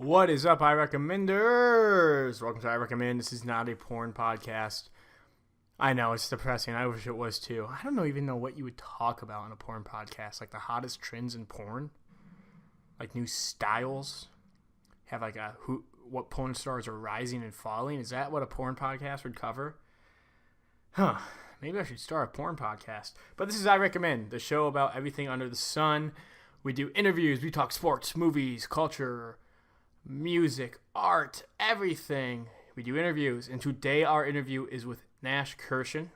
What is up, I Recommenders? Welcome to I Recommend. This is not a porn podcast. I know, it's depressing. I wish it was too. I don't even know what you would talk about on a porn podcast. Like the hottest trends in porn? Like new styles? Have like what porn stars are rising and falling? Is that what a porn podcast would cover? Huh. Maybe I should start a porn podcast. But this is I Recommend, the show about everything under the sun. We do interviews. We talk sports, movies, culture, music, art, everything. We do interviews, and today our interview is with Nash-Style.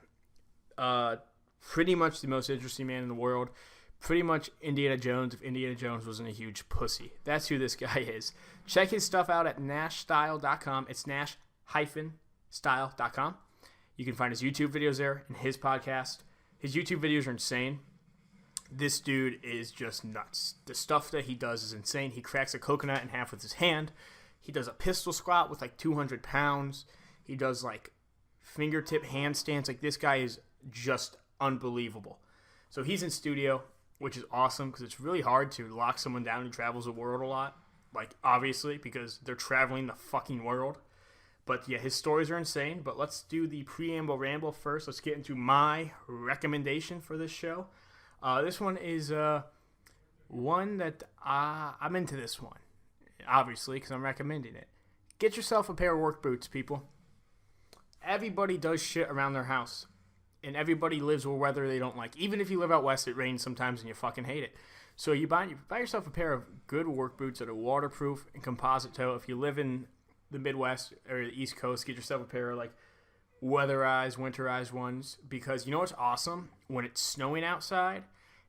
Pretty much the most interesting man in the world. Pretty much Indiana Jones if Indiana Jones wasn't a huge pussy. That's who this guy is. Check his stuff out at Nash-Style.com. It's Nash-Style.com. You can find his YouTube videos there and his podcast. His YouTube videos are insane. This dude is just nuts. The stuff that he does is insane. He cracks a coconut in half with his hand. He does a pistol squat with like 200 pounds. He does like fingertip handstands. Like this guy is just unbelievable. So he's in studio, which is awesome because it's really hard to lock someone down who travels the world a lot. Like obviously because they're traveling the fucking world. But yeah, his stories are insane. But let's do the preamble ramble first. Let's get into my recommendation for this show. This one is one that I'm into this one, obviously, because I'm recommending it. Get yourself a pair of work boots, people. Everybody does shit around their house, and everybody lives with weather they don't like. Even if you live out west, it rains sometimes and you fucking hate it. So you buy yourself a pair of good work boots that are waterproof and composite toe. If you live in the Midwest or the East Coast, get yourself a pair of like weatherized, winterized ones, because you know what's awesome? When it's snowing outside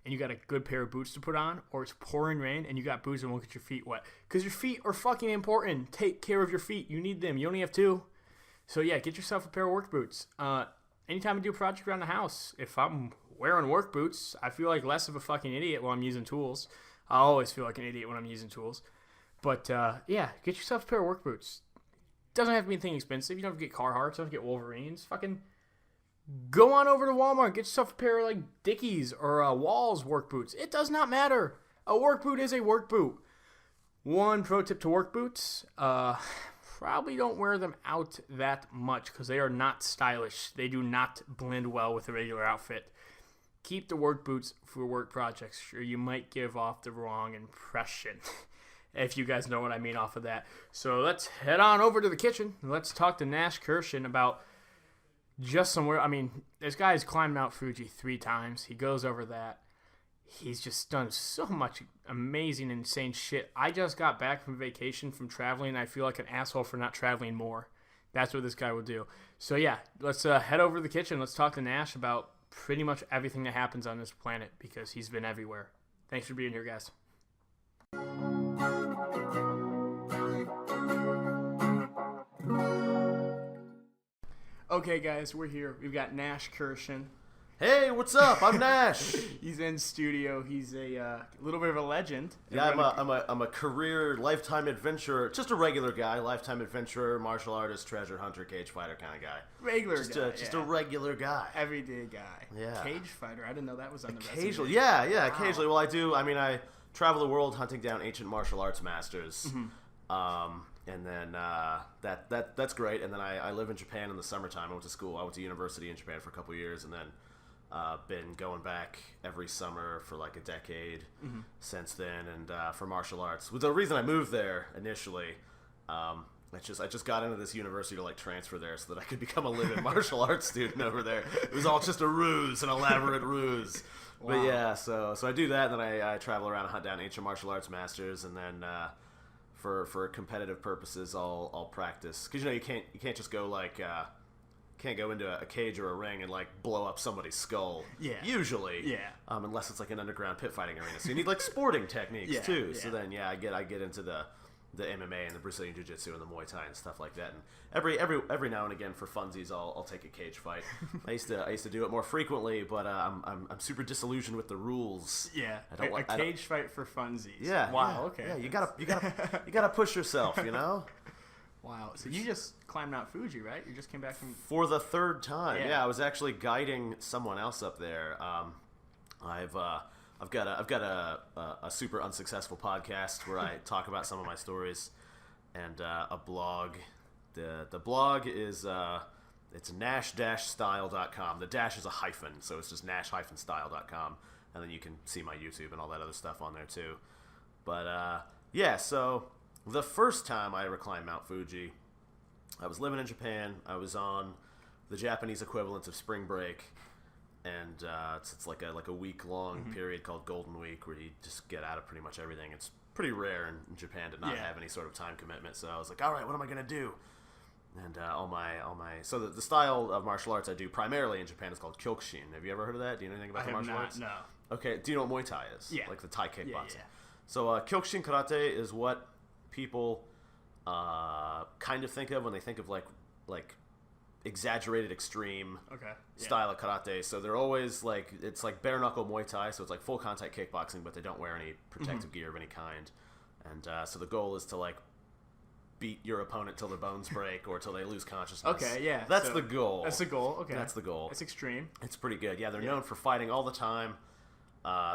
and you got a good pair of boots to put on, or it's pouring rain and you got boots that won't get your feet wet. Because your feet are fucking important. Take care of your feet. You need them. You only have two. So yeah, get yourself a pair of work boots. Anytime you do a project around the house, if I'm wearing work boots, I feel like less of a fucking idiot while I'm using tools. I always feel like an idiot when I'm using tools. But yeah, get yourself a pair of work boots. Doesn't have to be anything expensive. You don't have to get Carhartt. You don't have to get Wolverines. Fucking go on over to Walmart. Get yourself a pair of like Dickies or Walls work boots. It does not matter. A work boot is a work boot. One pro tip to work boots. Probably don't wear them out that much because they are not stylish. They do not blend well with a regular outfit. Keep the work boots for work projects, or you might give off the wrong impression. If you guys know what I mean off of that. So let's head on over to the kitchen. Let's talk to Nash-Style about just somewhere. I mean, this guy's climbed Mount Fuji 3 times. He goes over that. He's just done so much amazing, insane shit. I just got back from vacation from traveling, and I feel like an asshole for not traveling more. That's what this guy will do. So yeah, let's head over to the kitchen. Let's talk to Nash about pretty much everything that happens on this planet because he's been everywhere. Thanks for being here, guys. Okay, guys, we're here. We've got Nash-Style. Hey, what's up? I'm Nash. He's in studio. He's a little bit of a legend. Yeah, I'm a career lifetime adventurer, just a regular guy, lifetime adventurer, martial artist, treasure hunter, cage fighter kind of guy. Just a regular guy, everyday guy. Yeah, cage fighter. I didn't know that was on the occasionally. resume. Yeah, wow. Occasionally. Well, I do. I mean, I travel the world hunting down ancient martial arts masters. Mm-hmm. And then that's great. And then I live in Japan in the summertime. I went to school. I went to university in Japan for a couple of years, and then been going back every summer for like a decade since then. And for martial arts, with the reason I moved there initially, I just got into this university to like transfer there so that I could become a live-in martial arts student over there. It was all just a ruse, an elaborate ruse. Wow. But yeah, so I do that, and then I travel around and hunt down ancient martial arts masters, and then. For competitive purposes, I'll practice, because you can't just go like can't go into a cage or a ring and like blow up somebody's skull. Yeah. Usually. Yeah. Unless it's like an underground pit fighting arena, so you need like sporting techniques too. Yeah. So then I get into the MMA and the Brazilian Jiu-Jitsu and the Muay Thai and stuff like that. And every now and again for funsies, I'll take a cage fight. I used to do it more frequently, but I'm super disillusioned with the rules. Yeah, a cage fight for funsies. Yeah. Wow. Yeah, okay. Yeah, you gotta push yourself, you know. Wow. So you just climbed Mount Fuji, right? You just came back from for the 3rd time. Yeah, I was actually guiding someone else up there. I've got a super unsuccessful podcast where I talk about some of my stories. and a blog. The blog is it's Nash-Style.com. The dash is a hyphen, so it's just Nash-Style.com, and then you can see my YouTube and all that other stuff on there too. But yeah, so the first time I ever climbed Mount Fuji, I was living in Japan. I was on the Japanese equivalent of spring break, and it's like a week-long period called Golden Week where you just get out of pretty much everything. It's pretty rare in Japan to not have any sort of time commitment, so I was like, all right, what am I going to do? And so the style of martial arts I do primarily in Japan is called Kyokushin. Have you ever heard of that? Do you know anything about the martial arts? No. Okay, do you know what Muay Thai is? Yeah. Like the Thai kickboxing. Yeah. So Kyokushin karate is what people kind of think of when they think of like exaggerated extreme style of karate. So they're always like, it's like bare knuckle Muay Thai, so it's like full contact kickboxing, but they don't wear any protective gear of any kind. And so the goal is to like beat your opponent till their bones break or till they lose consciousness. Okay, yeah. That's the goal. That's the goal. Okay. That's the goal. It's extreme. It's pretty good. Yeah, they're known for fighting all the time,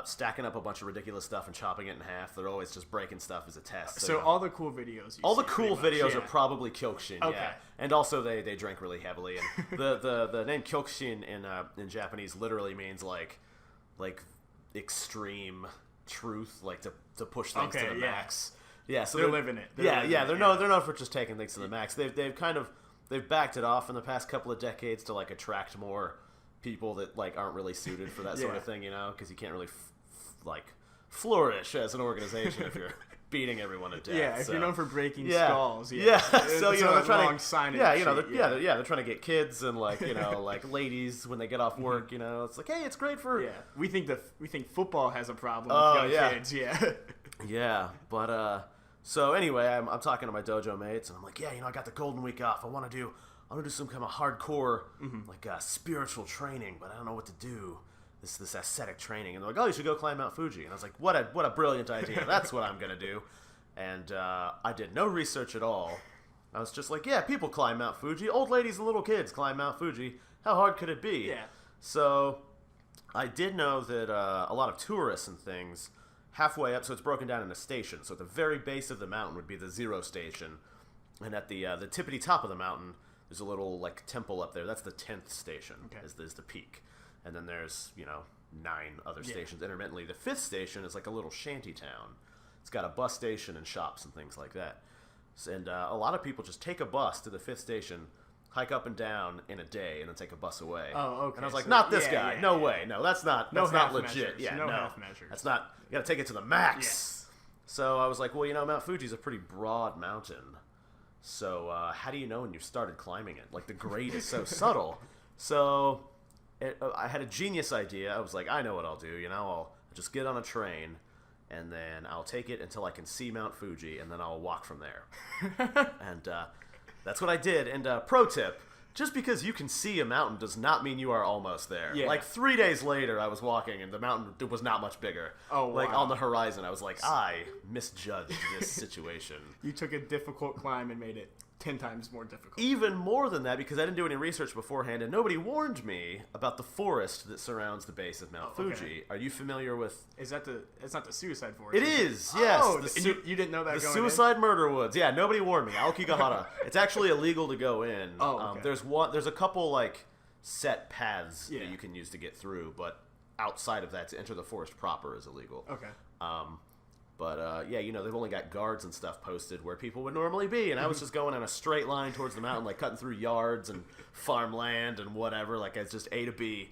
stacking up a bunch of ridiculous stuff and chopping it in half. They're always just breaking stuff as a test. So all the cool videos. All the cool videos are probably Kyokushin. Okay. Yeah, and also they drink really heavily. And the name Kyokushin in Japanese literally means like extreme truth, like to push things to the max. Yeah, so they're living it. They're known for just taking things to the max. They've backed it off in the past couple of decades to like attract more people that like aren't really suited for that sort of thing, you know, because you can't really flourish as an organization if you're beating everyone to death. Yeah, if you're known for breaking skulls. So you know, they're trying to they're trying to get kids and like like ladies when they get off work. You know, it's like, hey, it's great for we think football has a problem with young kids. Yeah, but so anyway, I'm talking to my dojo mates, and I'm like, I got the Golden Week off. I want to do some kind of hardcore, like spiritual training, but I don't know what to do. This ascetic training, and they're like, oh, you should go climb Mount Fuji. And I was like, what a brilliant idea. That's what I'm gonna do. And I did no research at all. I was just like, people climb Mount Fuji. Old ladies and little kids climb Mount Fuji. How hard could it be? Yeah. So I did know that a lot of tourists and things halfway up, so it's broken down into stations. So at the very base of the mountain would be the 0 station, and at the tippity top of the mountain, there's a little like temple up there. That's the 10th station. Is the peak, and then there's 9 other stations intermittently. The 5th station is like a little shanty town. It's got a bus station and shops and things like that. And a lot of people just take a bus to the 5th station, hike up and down in a day, and then take a bus away. Oh, okay. And I was like, not this guy. No way. No, that's not legit. Measures. Yeah, no half measures. That's not. You got to take it to the max. Yeah. So I was like, well, Mount Fuji's a pretty broad mountain. So how do you know when you've started climbing it? Like the grade is so subtle. So I had a genius idea. I was like, I know what I'll do. I'll just get on a train, and then I'll take it until I can see Mount Fuji, and then I'll walk from there. And that's what I did. And pro tip, just because you can see a mountain does not mean you are almost there. Yeah. Like 3 days later, I was walking, and the mountain was not much bigger. Oh, wow. Like on the horizon, I was like, I misjudged this situation. You took a difficult climb and made it 10 times more difficult. Even more than that, because I didn't do any research beforehand, and nobody warned me about the forest that surrounds the base of Mount Fuji. Are you familiar with? It's not the suicide forest. It is, yes. Oh, you didn't know that. The going suicide murder woods. Yeah, nobody warned me. Aokigahara. It's actually illegal to go in. Oh, okay. There's a couple like set paths that you can use to get through, but outside of that, to enter the forest proper is illegal. Okay. But they've only got guards and stuff posted where people would normally be, and I was just going in a straight line towards the mountain, like cutting through yards and farmland and whatever. Like it's just A to B,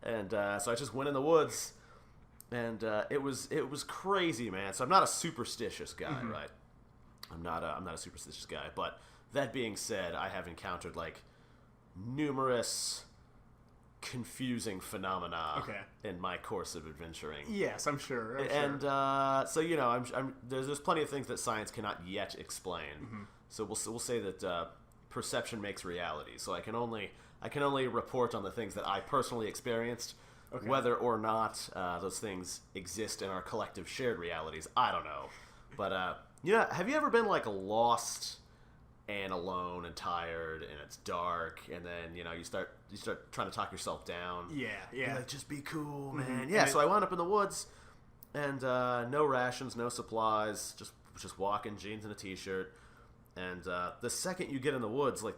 and so I just went in the woods, and it was crazy, man. So I'm not a superstitious guy, right? I'm not a superstitious guy. But that being said, I have encountered like numerous confusing phenomena in my course of adventuring. Yes, I'm sure. And so there's plenty of things that science cannot yet explain. So we'll say that perception makes reality. So I can only report on the things that I personally experienced. Whether or not those things exist in our collective shared realities, I don't know. But have you ever been like lost and alone and tired and it's dark, and then you start trying to talk yourself down? Yeah. Like, just be cool, man. Yeah. So I wound up in the woods, and no rations, no supplies, just walking, jeans and a t-shirt, And the second you get in the woods, like,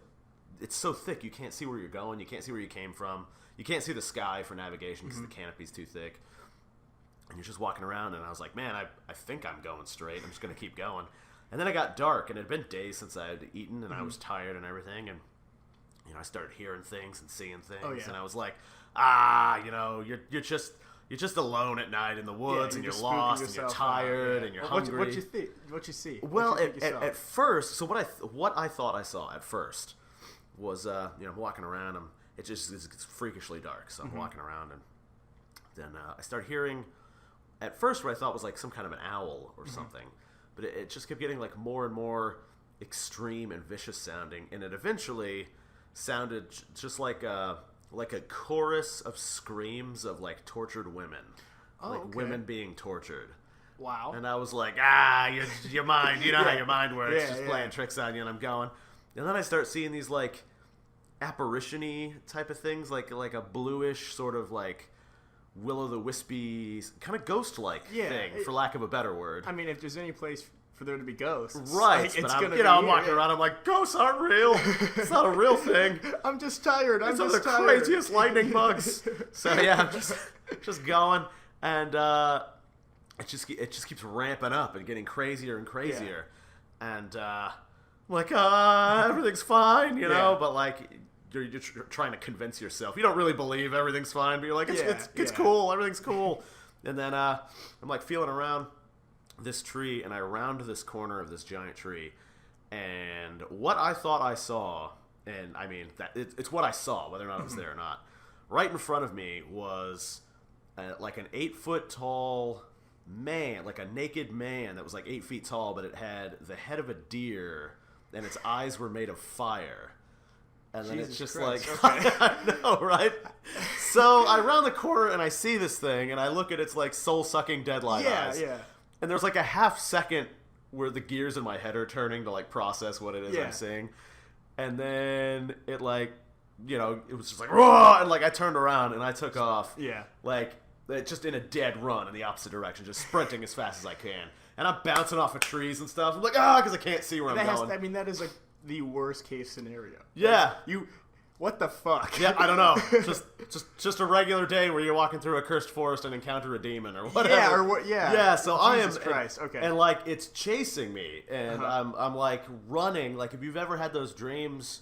it's so thick you can't see where you're going. You can't see where you came from. You can't see the sky for navigation because the canopy's too thick. And you're just walking around, and I was like, man, I think I'm going straight. I'm just going to keep going. And then it got dark, and it had been days since I had eaten, and I was tired and everything. And, you know, I started hearing things and seeing things. Oh, yeah. And I was like, you know, you're just alone at night in the woods, and you're lost, and you're tired, and you're hungry. What you see? Well, at first, so what I thought I saw at first was, you know, I'm walking around, it's freakishly dark, so I'm walking around, and then I start hearing, at first what I thought was like some kind of an owl or something, but it just kept getting like more and more extreme and vicious sounding, and it eventually sounded just like a chorus of screams of like tortured women, women being tortured. Wow. And I was like, your mind, you know how your mind works, just playing tricks on you, and I'm going. And then I start seeing these like apparition-y type of things, like a bluish sort of like will-o'-the-wispy kind of ghost-like thing, for lack of a better word. I mean, if there's any place for there to be ghosts, right? Like, but I'm walking around. I'm like, ghosts aren't real. It's not a real thing. I'm just tired. It's the craziest lightning bugs. So yeah, I'm just going, and it just keeps ramping up and getting crazier and crazier, and I'm like, everything's fine, you know, but like. You're trying to convince yourself. You don't really believe everything's fine, but you're like, it's cool, everything's cool. And then I'm like feeling around this tree, and I round this corner of this giant tree, and what I thought I saw, and I mean, it's what I saw, whether or not it was there or not, right in front of me was like an 8-foot tall man, like a naked man that was like 8 feet tall, but it had the head of a deer, and its eyes were made of fire. And then Jesus it's just Christ, like, okay. I know, right? So I round the corner and I see this thing, and I look at its like soul-sucking deadlight eyes. Yeah. And there's like a half second where the gears in my head are turning to like process what it is I'm seeing. And then it like, you know, it was just like, raw, and like I turned around and I took off. Yeah. Like, just in a dead run in the opposite direction, just sprinting as fast as I can. And I'm bouncing off of trees and stuff. I'm like, because I can't see where I'm going. I mean, that is like the worst case scenario. Yeah. What the fuck? Yeah, I don't know. just a regular day where you're walking through a cursed forest and encounter a demon or whatever. Yeah, or what? Yeah. Yeah. So Jesus Christ. Okay. And like it's chasing me, and I'm like running. Like if you've ever had those dreams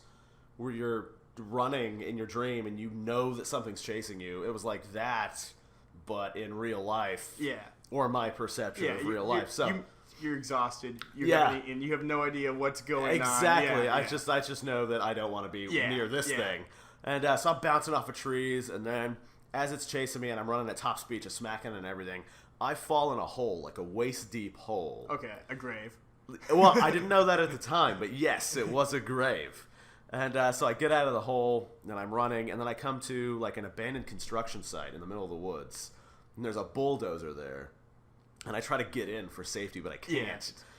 where you're running in your dream and you know that something's chasing you, it was like that, but in real life. Yeah. Or my perception of real life. You're exhausted. And you have no idea what's going on. Exactly. Yeah. I just know that I don't want to be near this thing. And so I'm bouncing off of trees, and then as it's chasing me and I'm running at top speed, just smacking and everything, I fall in a hole, like a waist-deep hole. Okay, a grave. Well, I didn't know that at the time, but yes, it was a grave. And so I get out of the hole, and I'm running, and then I come to like an abandoned construction site in the middle of the woods, and there's a bulldozer there. And I try to get in for safety, but I can't. Yeah.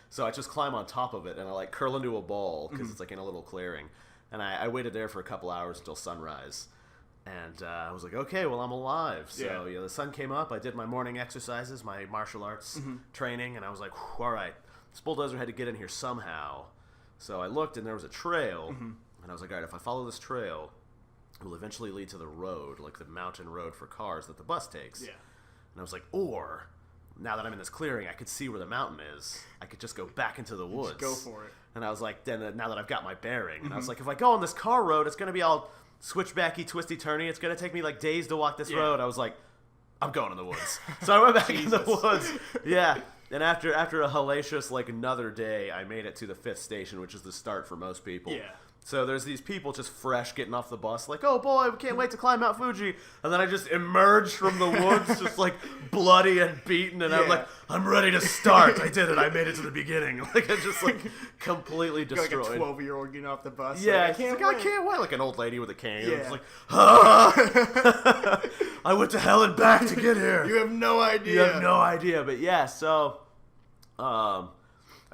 So I just climb on top of it, and I like curl into a ball because it's like in a little clearing. And I waited there for a couple hours until sunrise. And I was like, okay, well, I'm alive. So the sun came up. I did my morning exercises, my martial arts training, and I was like, all right, this bulldozer had to get in here somehow. So I looked, and there was a trail. And I was like, all right, if I follow this trail, it will eventually lead to the road, like the mountain road for cars that the bus takes. Yeah. And I was like, or now that I'm in this clearing, I could see where the mountain is. I could just go back into the woods. Just go for it. And I was like, then now that I've got my bearing, and I was like, if I go on this car road, it's going to be all switchbacky, twisty, turny. It's going to take me like days to walk this road. I was like, I'm going in the woods. So I went back in the woods. Yeah. And after a hellacious, like another day, I made it to the 5th station, which is the start for most people. Yeah. So there's these people just fresh getting off the bus, like, oh boy, we can't wait to climb Mount Fuji. And then I just emerged from the woods, just like bloody and beaten, and I'm like, I'm ready to start. I did it. I made it to the beginning. Like I just like completely destroyed. Like a 12-year-old getting off the bus. Yeah, like, I can't wait. Like an old lady with a cane. Yeah. It's like, I went to hell and back to get here. You have no idea. You have no idea. But yeah, so I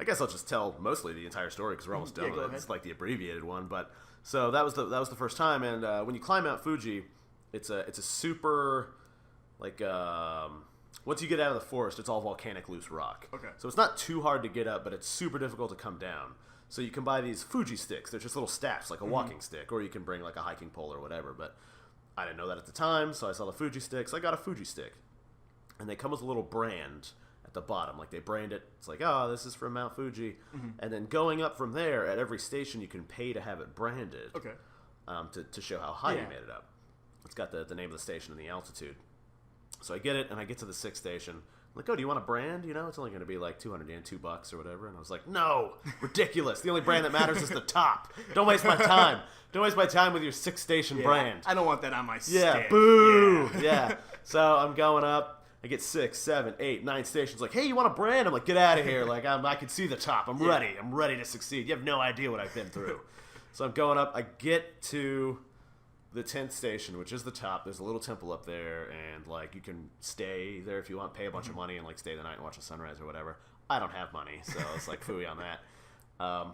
guess I'll just tell mostly the entire story because we're almost done with it. It's like the abbreviated one, but so that was the first time. And when you climb Mount Fuji, it's a super like once you get out of the forest, it's all volcanic loose rock. Okay. So it's not too hard to get up, but it's super difficult to come down. So you can buy these Fuji sticks. They're just little staffs, like a walking stick, or you can bring like a hiking pole or whatever. But I didn't know that at the time, so I saw the Fuji sticks. I got a Fuji stick, and they come with a little brand at the bottom. Like they brand it. It's like, oh, this is from Mount Fuji. And then going up from there, at every station, you can pay to have it branded. Okay. To show how high you made it up. It's got the name of the station and the altitude. So I get it, and I get to the 6th station. I'm like, oh, do you want a brand? You know, it's only going to be like $202 or whatever. And I was like, no, ridiculous. The only brand that matters is the top. Don't waste my time. Don't waste my time with your 6-station brand. I don't want that on my stick. Yeah, boo. Yeah. So I'm going up. I get 6, 7, 8, 9 stations. Like, hey, you want a brand? I'm like, get out of here. Like, I can see the top. I'm ready. I'm ready to succeed. You have no idea what I've been through. So I'm going up. I get to the 10th station, which is the top. There's a little temple up there, and like you can stay there if you want, pay a bunch of money and like stay the night and watch the sunrise or whatever. I don't have money, so it's like phooey on that.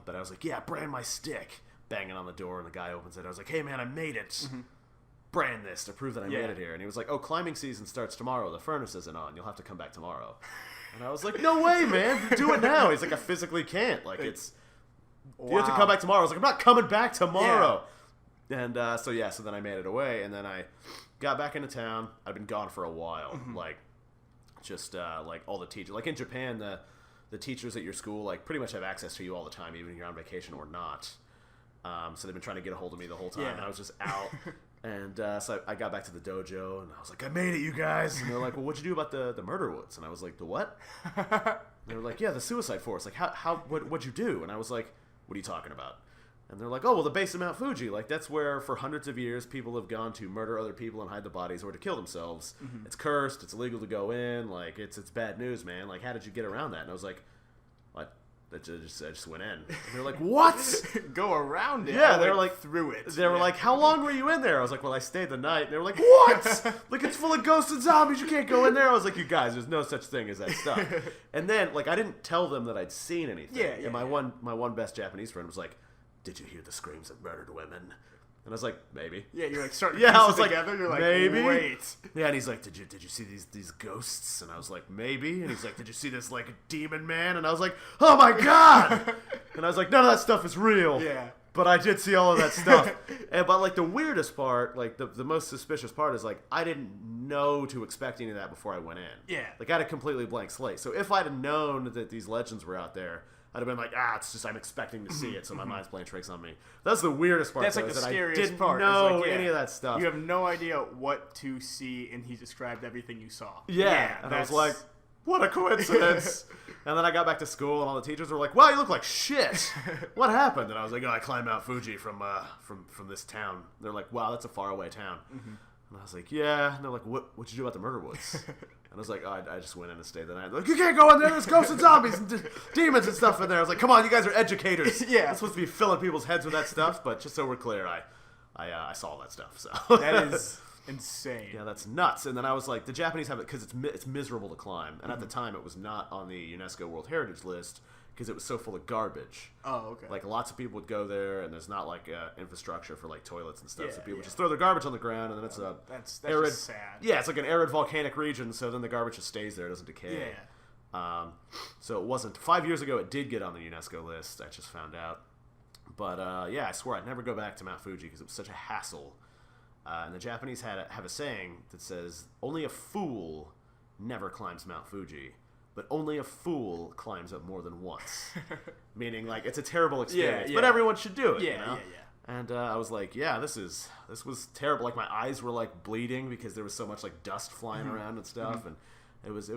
But I was like, yeah, brand my stick. Banging on the door, and the guy opens it. I was like, hey man, I made it. Brand this to prove that I made it here. And he was like, oh, climbing season starts tomorrow. The furnace isn't on. You'll have to come back tomorrow. And I was like, no way, man. Do it now. He's like, I physically can't. Like it's you have to come back tomorrow. I was like, I'm not coming back tomorrow. And so then I made it away, and then I got back into town. I'd been gone for a while, like all the teachers. Like in Japan, the teachers at your school like pretty much have access to you all the time, even if you're on vacation or not. So they've been trying to get a hold of me the whole time. And I was just out, and so I got back to the dojo, and I was like, I made it, you guys. And they're like, well, what'd you do about the murder woods? And I was like, the what? And they were like, yeah, the suicide forest. Like, what'd you do? And I was like, what are you talking about? And they're like, oh, well, the base of Mount Fuji. Like, that's where, for hundreds of years, people have gone to murder other people and hide the bodies or to kill themselves. It's cursed. It's illegal to go in. Like, it's bad news, man. Like, how did you get around that? And I was like, what? I just went in. And they're like, what? Go around it. Yeah, they were like, through it. They were like, how long were you in there? I was like, well, I stayed the night. And they were like, what? Like, it's full of ghosts and zombies. You can't go in there. I was like, you guys, there's no such thing as that stuff. And then, like, I didn't tell them that I'd seen anything. And my one best Japanese friend was like, did you hear the screams of murdered women? And I was like, maybe. Yeah, you're like starting I was together. Like, you're like, maybe. Wait. Yeah, and he's like, did you see these ghosts? And I was like, maybe. And he's like, did you see this like demon man? And I was like, oh my god! And I was like, none of that stuff is real. Yeah. But I did see all of that stuff. But like the weirdest part, like the most suspicious part is like I didn't know to expect any of that before I went in. Yeah. Like I had a completely blank slate. So if I'd have known that these legends were out there, I'd have been like, it's just I'm expecting to see it, so my mind's playing tricks on me. That's the weirdest part. That's like the scariest I didn't part. know like, any of that stuff. You have no idea what to see, and he described everything you saw. Yeah, and I was like, what a coincidence. And then I got back to school, and all the teachers were like, wow, you look like shit. What happened? And I was like, I climbed Mount Fuji from this town. They're like, wow, that's a faraway town. And I was like, yeah. And they're like, what'd you do about the murder woods? And I was like, I just went in and stayed the night. They're like, you can't go in there. There's ghosts and zombies and demons and stuff in there. I was like, come on, you guys are educators. I'm supposed to be filling people's heads with that stuff. But just so we're clear, I saw all that stuff. So that is insane. Yeah, that's nuts. And then I was like, the Japanese have it because it's miserable to climb. And at the time, it was not on the UNESCO World Heritage List because it was so full of garbage. Oh, okay. Like lots of people would go there, and there's not like infrastructure for like toilets and stuff. So people just throw their garbage on the ground, and then it's that's arid, just sad. Yeah, it's like an arid volcanic region. So then the garbage just stays there; it doesn't decay. Yeah. So it wasn't 5 years ago. It did get on the UNESCO list. I just found out. But I swear I'd never go back to Mount Fuji because it was such a hassle. And the Japanese have a saying that says, "Only a fool never climbs Mount Fuji." But only a fool climbs up more than once. Meaning, like, it's a terrible experience. But everyone should do it, you know? And I was like, this was terrible. Like, my eyes were, like, bleeding because there was so much, like, dust flying around and stuff. And it was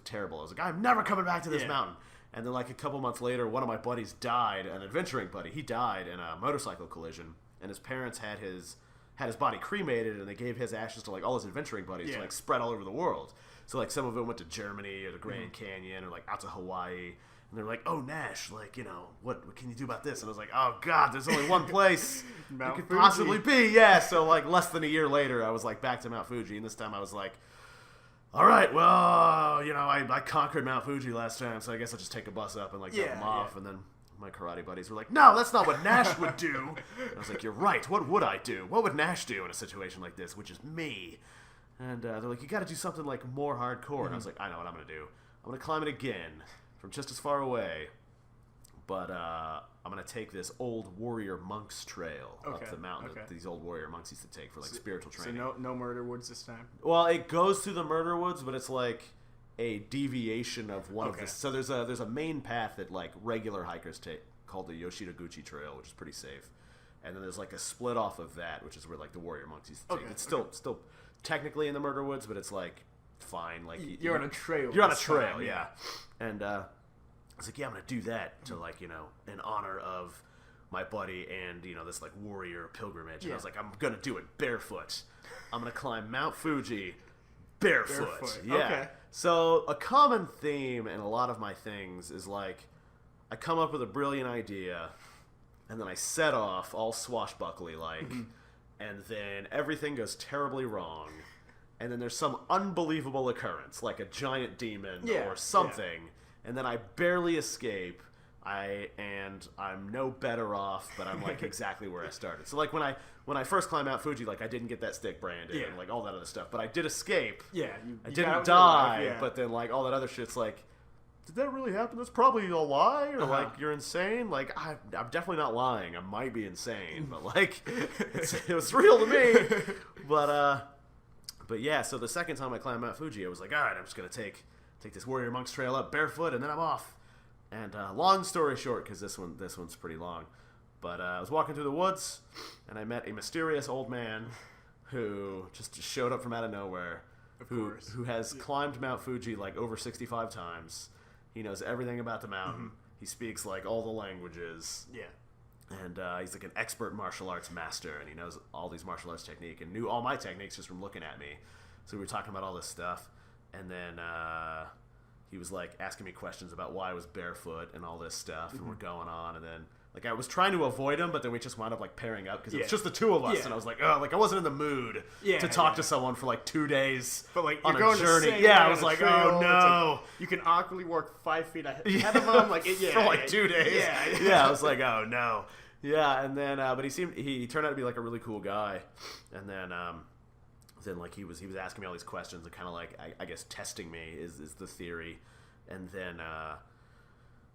terrible. I was like, I'm never coming back to this mountain. And then, like, a couple months later, one of my buddies died, an adventuring buddy. He died in a motorcycle collision. And his parents had his body cremated, and they gave his ashes to, like, all his adventuring buddies to, like, spread all over the world. So, like, some of them went to Germany or the Grand Canyon or, like, out to Hawaii. And they're like, oh, Nash, like, you know, what can you do about this? And I was like, oh, God, there's only one place it could possibly be. Yeah, so, like, less than a year later, I was, like, back to Mount Fuji. And this time I was like, all right, well, you know, I conquered Mount Fuji last time, so I guess I'll just take a bus up and, like, drop them off. And then my karate buddies were like, no, that's not what Nash would do. And I was like, you're right. What would I do? What would Nash do in a situation like this, which is me? And they're like, you got to do something like more hardcore. And I was like, I know what I'm going to do. I'm going to climb it again from just as far away. But I'm gonna take this old warrior monks trail up the mountain that these old warrior monks used to take for like spiritual training. So no murder woods this time. Well, it goes through the murder woods, but it's like a deviation of one of the. So there's a main path that like regular hikers take called the Yoshida-guchi Trail, which is pretty safe, and then there's like a split off of that, which is where like the warrior monks used to take. It's still technically in the murder woods, but it's like fine. Like you're on a trail. You're on a trail, yeah. And I was like, yeah, I'm gonna do that to like in honor of my buddy and this like warrior pilgrimage. And I was like, I'm gonna do it barefoot. I'm gonna climb Mount Fuji barefoot. Yeah. Okay. So a common theme in a lot of my things is like I come up with a brilliant idea and then I set off all swashbuckly like and then everything goes terribly wrong. And then there's some unbelievable occurrence, like a giant demon or something, and then I barely escape. I'm no better off, but I'm like exactly where I started. So like when I first climbed Mount Fuji, like I didn't get that stick branded and like all that other stuff, but I did escape. Yeah, I didn't die, but then like all that other shit's like, did that really happen? That's probably a lie, or like you're insane. Like I'm definitely not lying. I might be insane, but like it was real to me. But yeah, so the second time I climbed Mount Fuji, I was like, all right, I'm just gonna take this warrior monks trail up barefoot, and then I'm off. And long story short, because this one's pretty long, but I was walking through the woods, and I met a mysterious old man who just showed up from out of nowhere, who has climbed Mount Fuji like over 65 times. He knows everything about the mountain. He speaks like all the languages. Yeah. And he's like an expert martial arts master, and he knows all these martial arts technique and knew all my techniques just from looking at me. So we were talking about all this stuff, and then he was like asking me questions about why I was barefoot and all this stuff, and we're going on, and then like I was trying to avoid him, but then we just wound up like pairing up because it was just the two of us, and I was like, oh, like I wasn't in the mood to talk to someone for like 2 days, but like on you're a going journey. I was like, oh no, like, you can awkwardly walk 5 feet ahead of him, like for like 2 days. I was like, oh no. Yeah, and then but he turned out to be like a really cool guy, and then like he was asking me all these questions and kind of like I guess testing me is the theory, and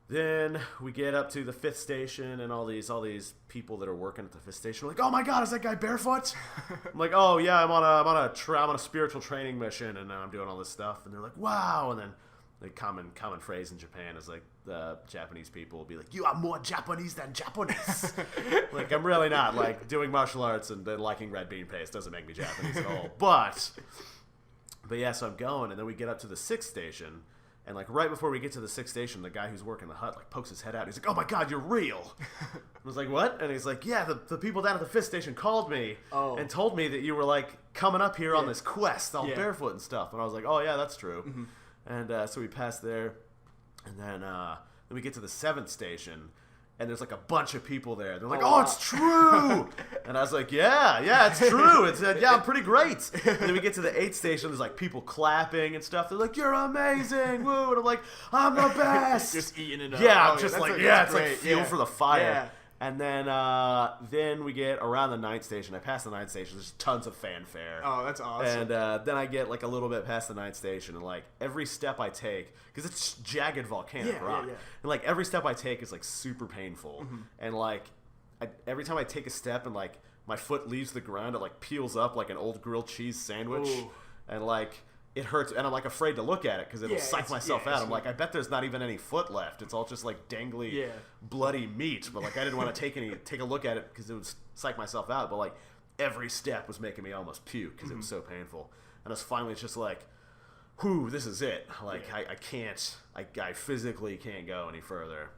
then we get up to the 5th station, and all these people that are working at the 5th station are like, oh my god, is that guy barefoot? I'm like, oh yeah, I'm on a spiritual training mission, and I'm doing all this stuff, and they're like, wow, and then the common phrase in Japan is like the Japanese people will be like, you are more Japanese than Japanese. Like I'm really not. Like doing martial arts and then liking red bean paste doesn't make me Japanese at all. But yeah, so I'm going, and then we get up to the 6th station, and like right before we get to the 6th station, the guy who's working the hut like pokes his head out. He's like, oh my god, you're real. I was like, what? And he's like, yeah, the people down at the 5th station called me and told me that you were like coming up here on this quest all barefoot and stuff. And I was like, oh yeah, that's true. And so we passed there, and then we get to the 7th station, and there's like a bunch of people there. They're like, oh, it's true! And I was like, yeah, it's true. It's I'm pretty great. And then we get to the 8th station, there's like people clapping and stuff. They're like, you're amazing, woo! And I'm like, I'm the best! Just eating it up. Yeah, I'm just like, it's like fuel for the fire. Yeah. And then we get around the 9th station. I pass the 9th station. There's tons of fanfare. Oh, that's awesome. And then I get like a little bit past the 9th station, and like every step I take, because it's jagged volcanic rock, and like every step I take is like super painful. And like every time I take a step and like my foot leaves the ground, it like peels up like an old grilled cheese sandwich. Ooh. And like it hurts, and I'm like afraid to look at it because it'll psych myself out. I'm like, I bet there's not even any foot left. It's all just like dangly, bloody meat. But like I didn't want to take a look at it because it would psych myself out. But like every step was making me almost puke because it was so painful. And I was finally just like, whew, this is it. Like I can't, I physically can't go any further.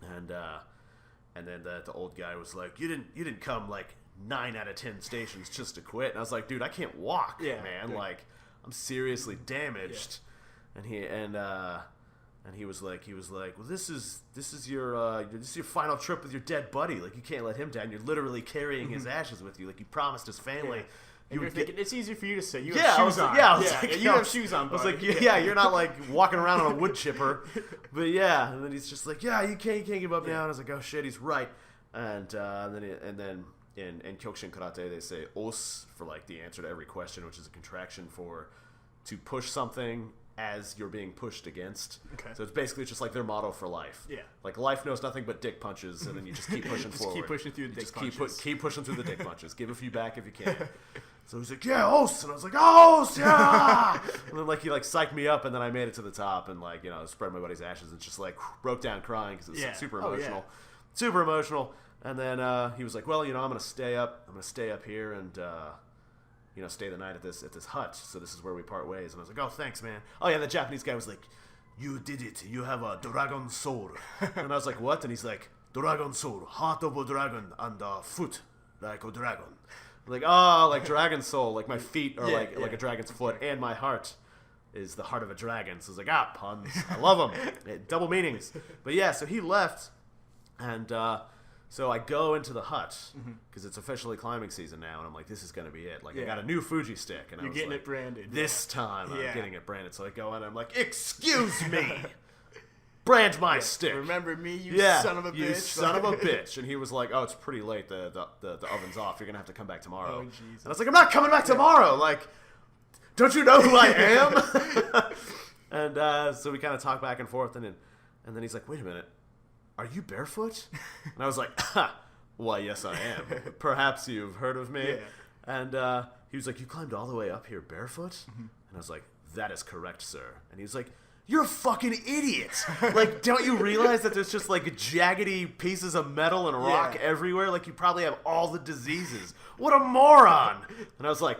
And then the old guy was like, you didn't come like 9 out of 10 stations just to quit. And I was like, dude, I can't walk, man. Dude. Like I'm seriously damaged. And he was like, well, this is your final trip with your dead buddy. Like you can't let him down. You're literally carrying his ashes with you. Like you promised his family. And you're thinking, it's easier for you to say. You have shoes on. You have shoes on, buddy. I was like, you're not like walking around on a wood chipper. But yeah, and then he's just like, you can't give up now. And I was like, oh shit, he's right. And then in Kyokushin Karate, they say os for like the answer to every question, which is a contraction for to push something as you're being pushed against. Okay. So it's basically just like their motto for life. Yeah. Like life knows nothing but dick punches, and then you just keep pushing forward. Keep pushing through the dick punches. Keep pushing through the dick punches. Give a few back if you can. So he's like, yeah, host. And I was like, host, yeah. And then like he like psyched me up, and then I made it to the top, and like, you know, spread my buddy's ashes and just like broke down crying because it was like, super emotional. Super emotional. And then he was like, well, you know, I'm gonna stay up here and you know, stay the night at this hut. So this is where we part ways. And I was like, oh, thanks, man. Oh yeah, the Japanese guy was like, you did it. You have a dragon soul. And I was like, what? And he's like, dragon soul, heart of a dragon, and foot like a dragon. I'm like, oh, like dragon soul, like my feet are like a dragon's foot, and my heart is the heart of a dragon. So I was like, puns. I love them. Double meanings. But yeah, so he left, and so I go into the hut because it's officially climbing season now, and I'm like, this is gonna be it. Like I got a new Fuji stick, and you're getting it branded. This time I'm getting it branded. So I go in, and I'm like, excuse me, brand my stick. Remember me, you son of a bitch. You son of a bitch. And he was like, oh, it's pretty late. The oven's off. You're gonna have to come back tomorrow. Oh, Jesus. And I was like, I'm not coming back tomorrow. Like, don't you know who I am? And so we kind of talk back and forth, and then he's like, wait a minute. Are you barefoot? And I was like, why, yes, I am. Perhaps you've heard of me. Yeah. And he was like, you climbed all the way up here barefoot? And I was like, that is correct, sir. And he was like, you're a fucking idiot. Like, don't you realize that there's just like jaggedy pieces of metal and rock everywhere? Like, you probably have all the diseases. What a moron. And I was like,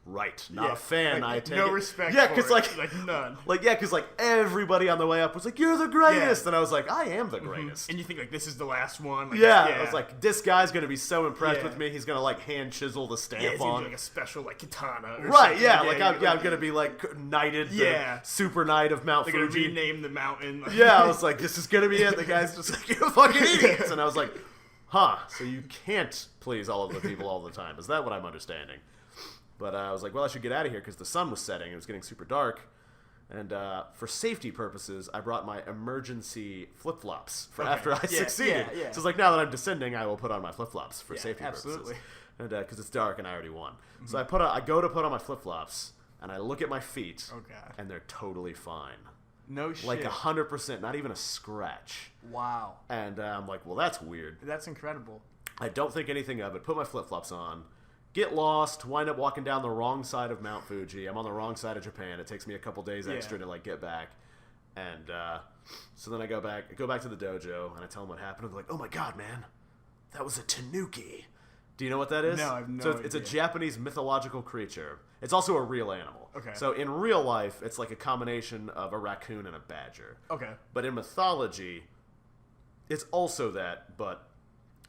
right, not a fan. Like, I take no it. respect. Yeah, for because like none. Like because like everybody on the way up was like, "You're the greatest," and I was like, "I am the greatest." And you think like this is the last one. Like, I was like, "This guy's gonna be so impressed with me. He's gonna like hand chisel the stamp it's on like a special like katana. Or right? something. Yeah, like I'm gonna be like knighted, the super knight of Mount They're Fuji. gonna rename the mountain. Yeah, I was like, "This is gonna be it." The guy's just like, "You're fucking idiots," and I was like, "Huh? So you can't please all of the people all the time? Is that what I'm understanding?" But I was like, well, I should get out of here because the sun was setting. It was getting super dark. And for safety purposes, I brought my emergency flip-flops for after I succeeded. So it's like, now that I'm descending, I will put on my flip-flops for safety purposes. And because it's dark and I already won. So I go to put on my flip-flops, and I look at my feet, and they're totally fine. No shit. Like 100%, not even a scratch. Wow. And I'm like, well, that's weird. That's incredible. I don't think anything of it. Put my flip-flops on. Get lost, wind up walking down the wrong side of Mount Fuji. I'm on the wrong side of Japan. It takes me a couple days extra to like get back. And so then I go back to the dojo, and I tell them what happened. I'm like, oh my god, man, that was a Tanuki. Do you know what that is? No, I have no idea. It's a Japanese mythological creature. It's also a real animal. Okay. So in real life, it's like a combination of a raccoon and a badger. Okay. But in mythology, it's also that, but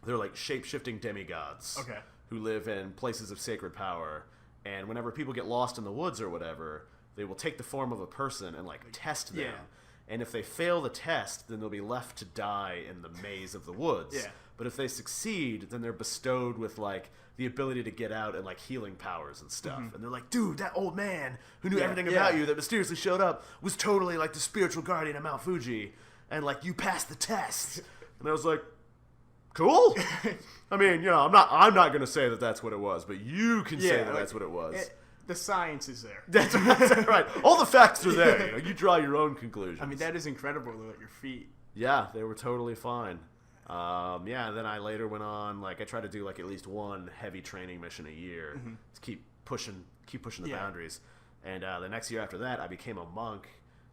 they're like shape-shifting demigods. Okay. Who live in places of sacred power, and whenever people get lost in the woods or whatever, they will take the form of a person and like test them. And if they fail the test, then they'll be left to die in the maze of the woods. But if they succeed, then they're bestowed with like the ability to get out and like healing powers and stuff. And they're like, dude, that old man who knew everything about you that mysteriously showed up was totally like the spiritual guardian of Mount Fuji, and like you passed the test. And I was like, cool. I mean, you know, I'm not going to say that that's what it was, but you can say that that's what it was. The science is there. That's right. All the facts are there. You know, you draw your own conclusions. I mean, that is incredible, though, at your feet. Yeah, they were totally fine. Then I later went on, like, I tried to do, like, at least one heavy training mission a year to keep pushing the boundaries. And the next year after that, I became a monk,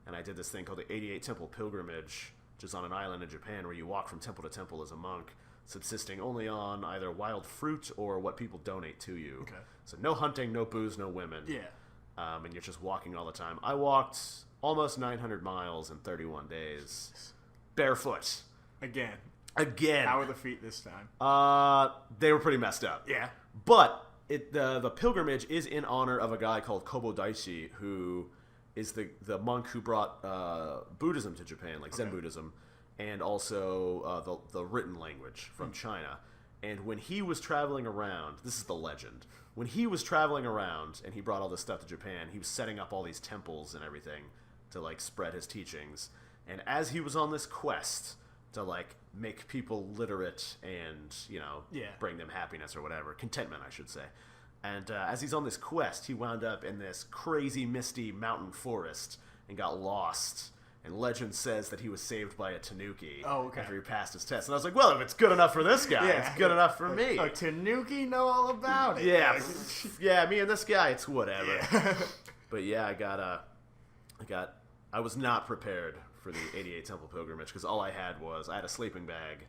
and I did this thing called the 88 Temple Pilgrimage, which is on an island in Japan where you walk from temple to temple as a monk, subsisting only on either wild fruit or what people donate to you. Okay. So no hunting, no booze, no women. Yeah. And you're just walking all the time. I walked almost 900 miles in 31 days. Barefoot. Again. How are the feet this time? They were pretty messed up. Yeah. But the pilgrimage is in honor of a guy called Kobo Daishi, who is the monk who brought Buddhism to Japan, like Zen Buddhism, and also the written language from China. And when he was traveling around, this is the legend, when he was traveling around and he brought all this stuff to Japan, he was setting up all these temples and everything to like spread his teachings. And as he was on this quest to like make people literate and, you know, bring them happiness or whatever, contentment I should say. And as he's on this quest, he wound up in this crazy misty mountain forest and got lost. And legend says that he was saved by a Tanuki after he passed his test. And I was like, well, if it's good enough for this guy, it's good enough for me. A Tanuki know all about it. Yeah. Yeah, me and this guy, it's whatever. Yeah. But yeah, I was not prepared for the 88 Temple Pilgrimage because all I had a sleeping bag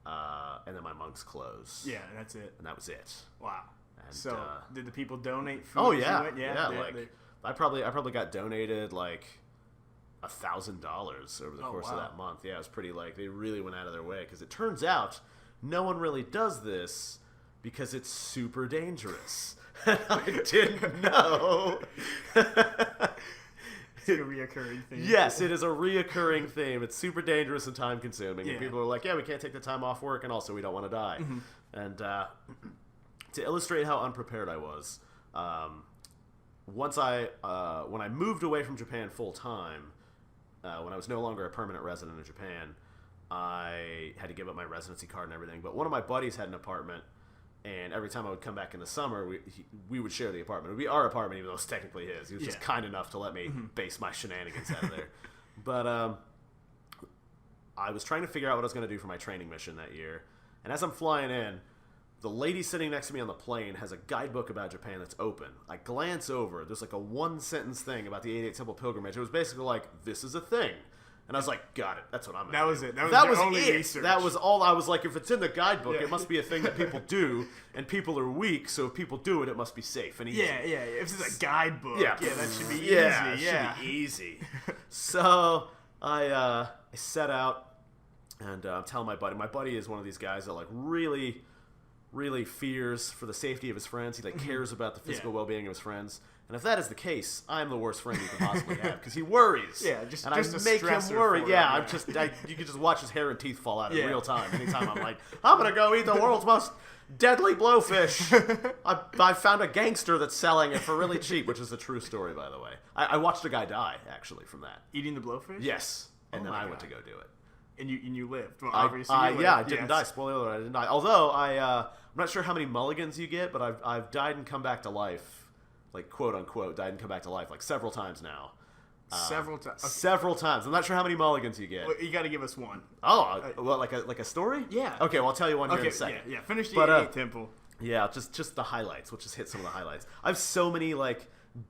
and then my monk's clothes. Yeah, and that's it. And that was it. Wow. And, so did the people donate food? Oh, yeah. Yeah. I probably got donated like $1,000 over the course of that month. Yeah, it was pretty they really went out of their way because it turns out no one really does this because it's super dangerous. And I didn't know. It's a reoccurring thing. Yes, it is a reoccurring theme. It's super dangerous and time consuming. And people are like, yeah, we can't take the time off work and also we don't want to die. Mm-hmm. And to illustrate how unprepared I was, when I moved away from Japan full time, when I was no longer a permanent resident of Japan, I had to give up my residency card and everything. But one of my buddies had an apartment, and every time I would come back in the summer, we would share the apartment. It would be our apartment, even though it's technically his. He was just kind enough to let me base my shenanigans out of there. But I was trying to figure out what I was going to do for my training mission that year. And as I'm flying in, the lady sitting next to me on the plane has a guidebook about Japan that's open. I glance over. There's like a one-sentence thing about the 88 Temple Pilgrimage. It was basically like, this is a thing. And I was like, got it. That's what I'm going to do. That was it. That was only research. That was all. I was like, if it's in the guidebook, it must be a thing that people do, and people are weak, so if people do it, it must be safe and easy. Yeah. If it's a guidebook, that should be easy. Yeah, it should be easy. So I set out, and I'm telling my buddy is one of these guys that really fears for the safety of his friends. He cares about the physical well-being of his friends. And if that is the case, I'm the worst friend you can possibly have because he worries. Yeah, and I make him worry. You can just watch his hair and teeth fall out in real time. Anytime I'm like, I'm gonna go eat the world's most deadly blowfish. I found a gangster that's selling it for really cheap, which is a true story, by the way. I watched a guy die actually from that. Eating the blowfish? Yes, and then I went to go do it. And you lived. Well, obviously, you lived. Yeah, I didn't die. Spoiler alert, I didn't die. Although I'm not sure how many mulligans you get, but I've died and come back to life. Quote unquote, died and come back to life several times now. Several times. Okay. Several times. I'm not sure how many mulligans you get. Well, you got to give us one. Oh, well, like a story? Yeah. Okay, well, I'll tell you one here in a second. Yeah. Finish the 88 Temple. Yeah, just the highlights. We'll just hit some of the highlights. I have so many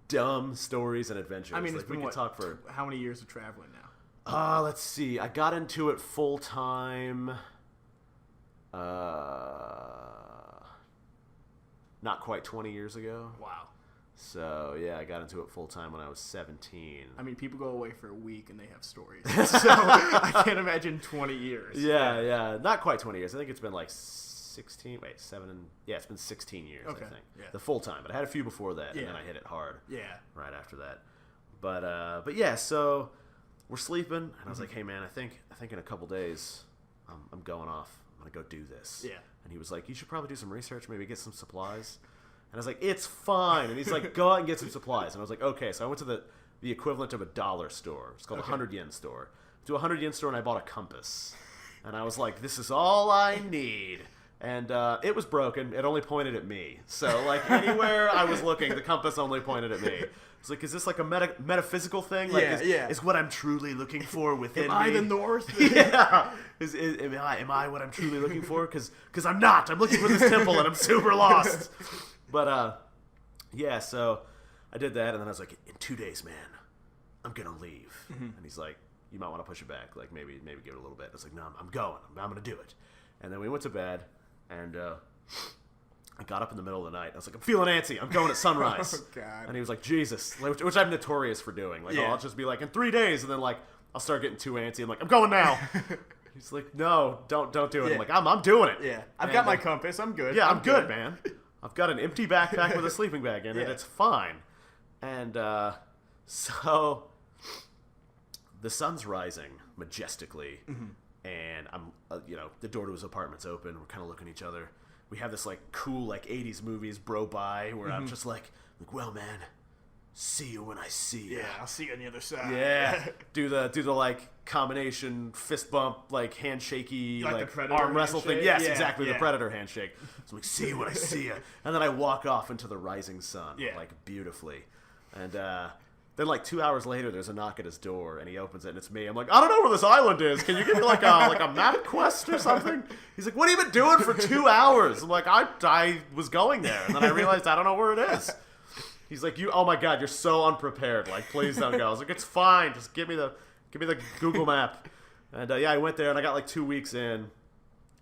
dumb stories and adventures. I mean, it's we been could talk for how many years of traveling now? Let's see. I got into it full time. Not quite 20 years ago. Wow. So, yeah, I got into it full-time when I was 17. I mean, people go away for a week and they have stories. So, I can't imagine 20 years. Yeah. Not quite 20 years. I think it's been 16... Wait, 7... Yeah, it's been 16 years, I think. Yeah. The full-time. But I had a few before that, and then I hit it hard. Yeah. Right after that. But yeah, so we're sleeping, and I was like, hey, man, I think in a couple days I'm going off. I'm going to go do this. Yeah. And he was like, you should probably do some research, maybe get some supplies. And I was like, it's fine. And he's like, go out and get some supplies. And I was like, okay. So I went to the equivalent of a dollar store. It's called a 100 yen store. To a 100 yen store, and I bought a compass. And I was like, this is all I need. And it was broken. It only pointed at me. So anywhere I was looking, the compass only pointed at me. It's like, is this a metaphysical thing? Is what I'm truly looking for within me? Am I the North? Yeah. Am I what I'm truly looking for? Because I'm not. I'm looking for this temple, and I'm super lost. But, yeah, so I did that, and then I was like, in 2 days, man, I'm going to leave. Mm-hmm. And he's like, you might want to push it back. Maybe give it a little bit. I was like, no, I'm going. I'm going to do it. And then we went to bed, and I got up in the middle of the night. I was like, I'm feeling antsy. I'm going at sunrise. Oh, God. And he was like, Jesus, which I'm notorious for doing. I'll just be like, in 3 days, and then, I'll start getting too antsy. I'm like, I'm going now. He's like, no, don't do it. Yeah. I'm like, I'm doing it. Yeah. I've got my compass. I'm good. Yeah, I'm good, man. I've got an empty backpack with a sleeping bag in it. It's fine. And so the sun's rising majestically, and I'm, the door to his apartment's open. We're kind of looking at each other. We have this cool 80s movies bro by where I'm just like, well, man, see you when I see you. Yeah, I'll see you on the other side. Yeah, do the combination fist bump handshakey the arm wrestle handshake? thing. Yes, yeah, exactly, the Predator handshake. So I'm like, see you when I see you, and then I walk off into the rising sun, beautifully, and Then like 2 hours later, there's a knock at his door, and he opens it, and it's me. I'm like, I don't know where this island is. Can you give me like a map quest or something? He's like, what have you been doing for 2 hours? I'm like, I was going there, and then I realized I don't know where it is. He's like, oh my god, you're so unprepared. Like, please don't go. I was like, it's fine. Just give me the Google map. And I went there, and I got like 2 weeks in,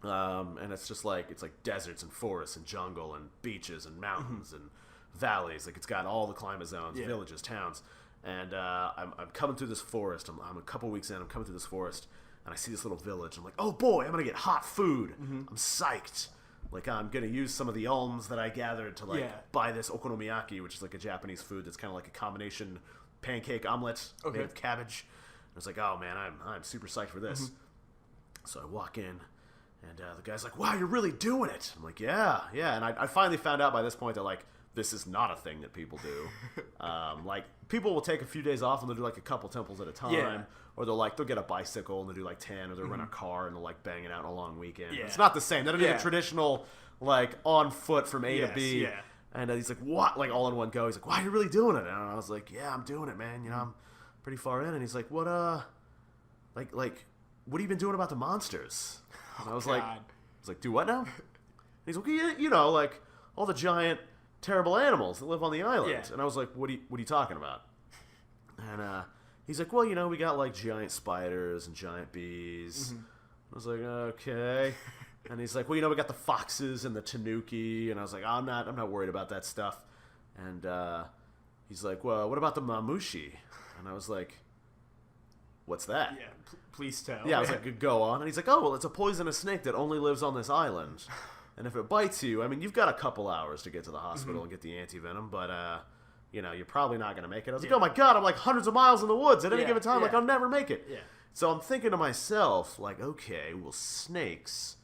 and it's just like deserts and forests and jungle and beaches and mountains and valleys. Like, it's got all the climate zones, villages, towns. And I'm coming through this forest. I'm a couple weeks in. I'm coming through this forest, and I see this little village. I'm like, oh boy, I'm gonna get hot food. I'm psyched. Like, I'm gonna use some of the alms that I gathered to buy this okonomiyaki, which is like a Japanese food that's kind of like a combination pancake omelet made of cabbage. And I was like, oh man, I'm super psyched for this. So I walk in, and the guy's like, wow, you're really doing it. I'm like, yeah. And I finally found out by this point that like, this is not a thing that people do. Like, people will take a few days off and they'll do like a couple temples at a time, or they'll get a bicycle and they'll do like 10, or they'll rent a car and they'll like bang it out on a long weekend. It's not the same. They don't do the traditional like on foot from A to B. And he's like, what? Like all in one go. He's like, wow, you're really doing it. And I was like, yeah, I'm doing it, man. You know, I'm pretty far in. And he's like, what? Like, what have you been doing about the monsters? And I was like, do what now? And he's like, you know, like all the giant terrible animals that live on the island. And I was like, what are you talking about? And he's like, well, you know, we got like giant spiders and giant bees. I was like, okay. And he's like, well, you know, we got the foxes and the Tanuki. And I was like, I'm not worried about that stuff. And he's like, well, what about the mamushi? And I was like, what's that? Please tell. I was like, go on. And he's like, oh, well, it's a poisonous snake that only lives on this island. And if it bites you, I mean, you've got a couple hours to get to the hospital and get the anti-venom, but, you know, you're probably not going to make it. I was like, oh my god, I'm like hundreds of miles in the woods at any given time, like I'll never make it. So I'm thinking to myself, like, okay, well, snakes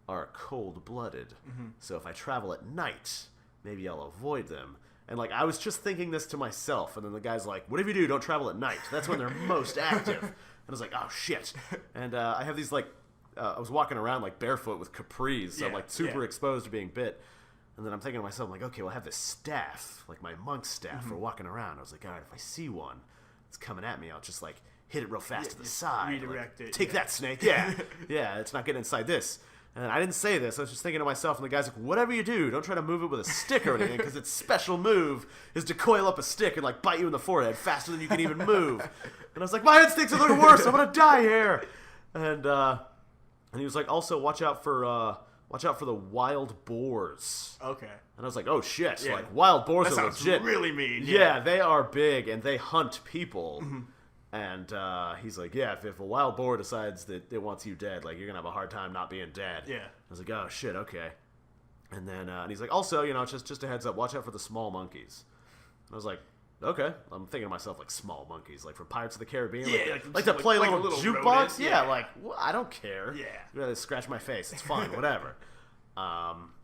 are cold-blooded, so if I travel at night, maybe I'll avoid them. And, like, I was just thinking this to myself, and then the guy's like, whatever you do, don't travel at night. That's when they're most active. And I was like, oh, shit. And I have these, like, I was walking around like barefoot with capris, so I'm like super exposed to being bit. And then I'm thinking to myself, I'm like, okay, well, I have this staff, like my monk staff for walking around. I was like, all right, if I see one that's coming at me, I'll just like hit it real fast to the side. Redirect it. Take that, snake. Yeah, it's not getting inside this. And I didn't say this. I was just thinking to myself, and the guy's like, whatever you do, don't try to move it with a stick or anything, because its special move is to coil up a stick and like bite you in the forehead faster than you can even move. And I was like, my instincts are the worst. I'm going to die here. And he was like, also watch out for the wild boars. Okay. And I was like, oh shit! Yeah. Like wild boars are legit. Really mean. Yeah, they are big and they hunt people. And he's like, yeah, if a wild boar decides that it wants you dead, like you're gonna have a hard time not being dead. Yeah. I was like, oh shit, okay. And then and he's like, also, you know, just a heads up, watch out for the small monkeys. And I was like, okay. I'm thinking to myself, like, small monkeys, like from Pirates of the Caribbean. Yeah, like to play like a little jukebox. Rodent. Yeah, like, well, I don't care. Yeah. You gotta scratch my face. It's fine, whatever.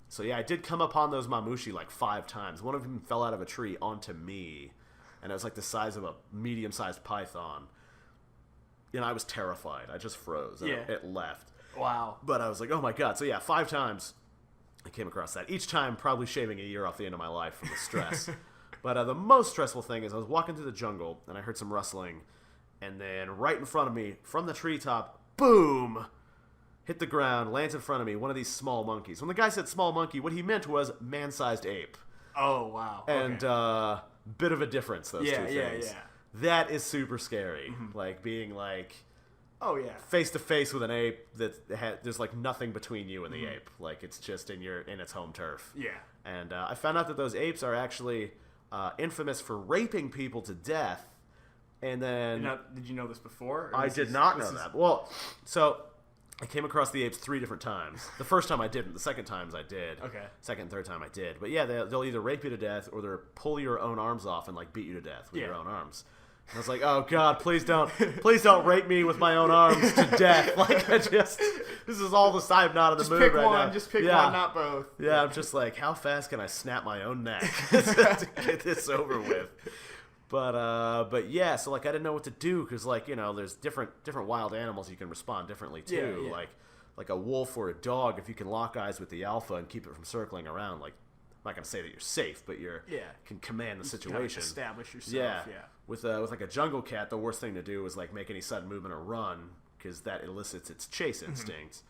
So yeah, I did come upon those mamushi like 5 times. One of them fell out of a tree onto me, and it was like the size of a medium-sized python. And I was terrified. I just froze. And it left. Wow. But I was like, oh my god. So yeah, 5 times I came across that. Each time probably shaving a year off the end of my life from the stress. But the most stressful thing is I was walking through the jungle, and I heard some rustling, and then right in front of me, from the treetop, boom, hit the ground, lands in front of me, one of these small monkeys. When the guy said small monkey, what he meant was man-sized ape. Oh, wow. And bit of a difference, those two things. Yeah. That is super scary. Like, being, like, face-to-face with an ape that there's, like, nothing between you and the ape. Like, it's just in its home turf. Yeah. And I found out that those apes are actually infamous for raping people to death. And then... Did you know this before? I did not know that. Well, so... I came across the apes 3 different times. The first time I didn't. The second times I did. Okay. Second and third time I did. But yeah, they'll either rape you to death or they'll pull your own arms off and like beat you to death with your own arms. And I was like, oh god, please don't rape me with my own arms to death. Like this is all the I'm not in the mood right now. Just pick one, not both. Yeah, I'm just like, how fast can I snap my own neck to get this over with? But yeah, so like I didn't know what to do because like, you know, there's different wild animals you can respond differently to. Yeah. Like a wolf or a dog, if you can lock eyes with the alpha and keep it from circling around, like not going to say that you're safe, but can command the situation. Establish yourself. Yeah. With like a jungle cat, the worst thing to do is like make any sudden movement or run, because that elicits its chase instinct.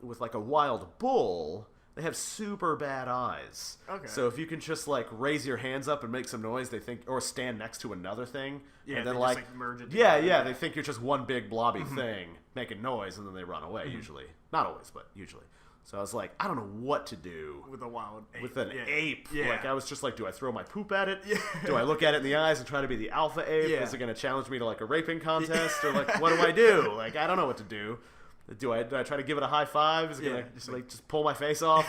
With like a wild bull, they have super bad eyes. Okay. So if you can just like raise your hands up and make some noise, they think, or stand next to another thing, and then like merge it together. They think you're just one big blobby thing making noise, and then they run away. Usually, not always, but usually. So I was like, I don't know what to do with a wild ape. With an ape. Yeah. Like I was just like, do I throw my poop at it? Yeah. Do I look at it in the eyes and try to be the alpha ape? Yeah. Is it going to challenge me to like a raping contest, or like what do I do? Like I don't know what to do. Do I try to give it a high five? Is it gonna just pull my face off?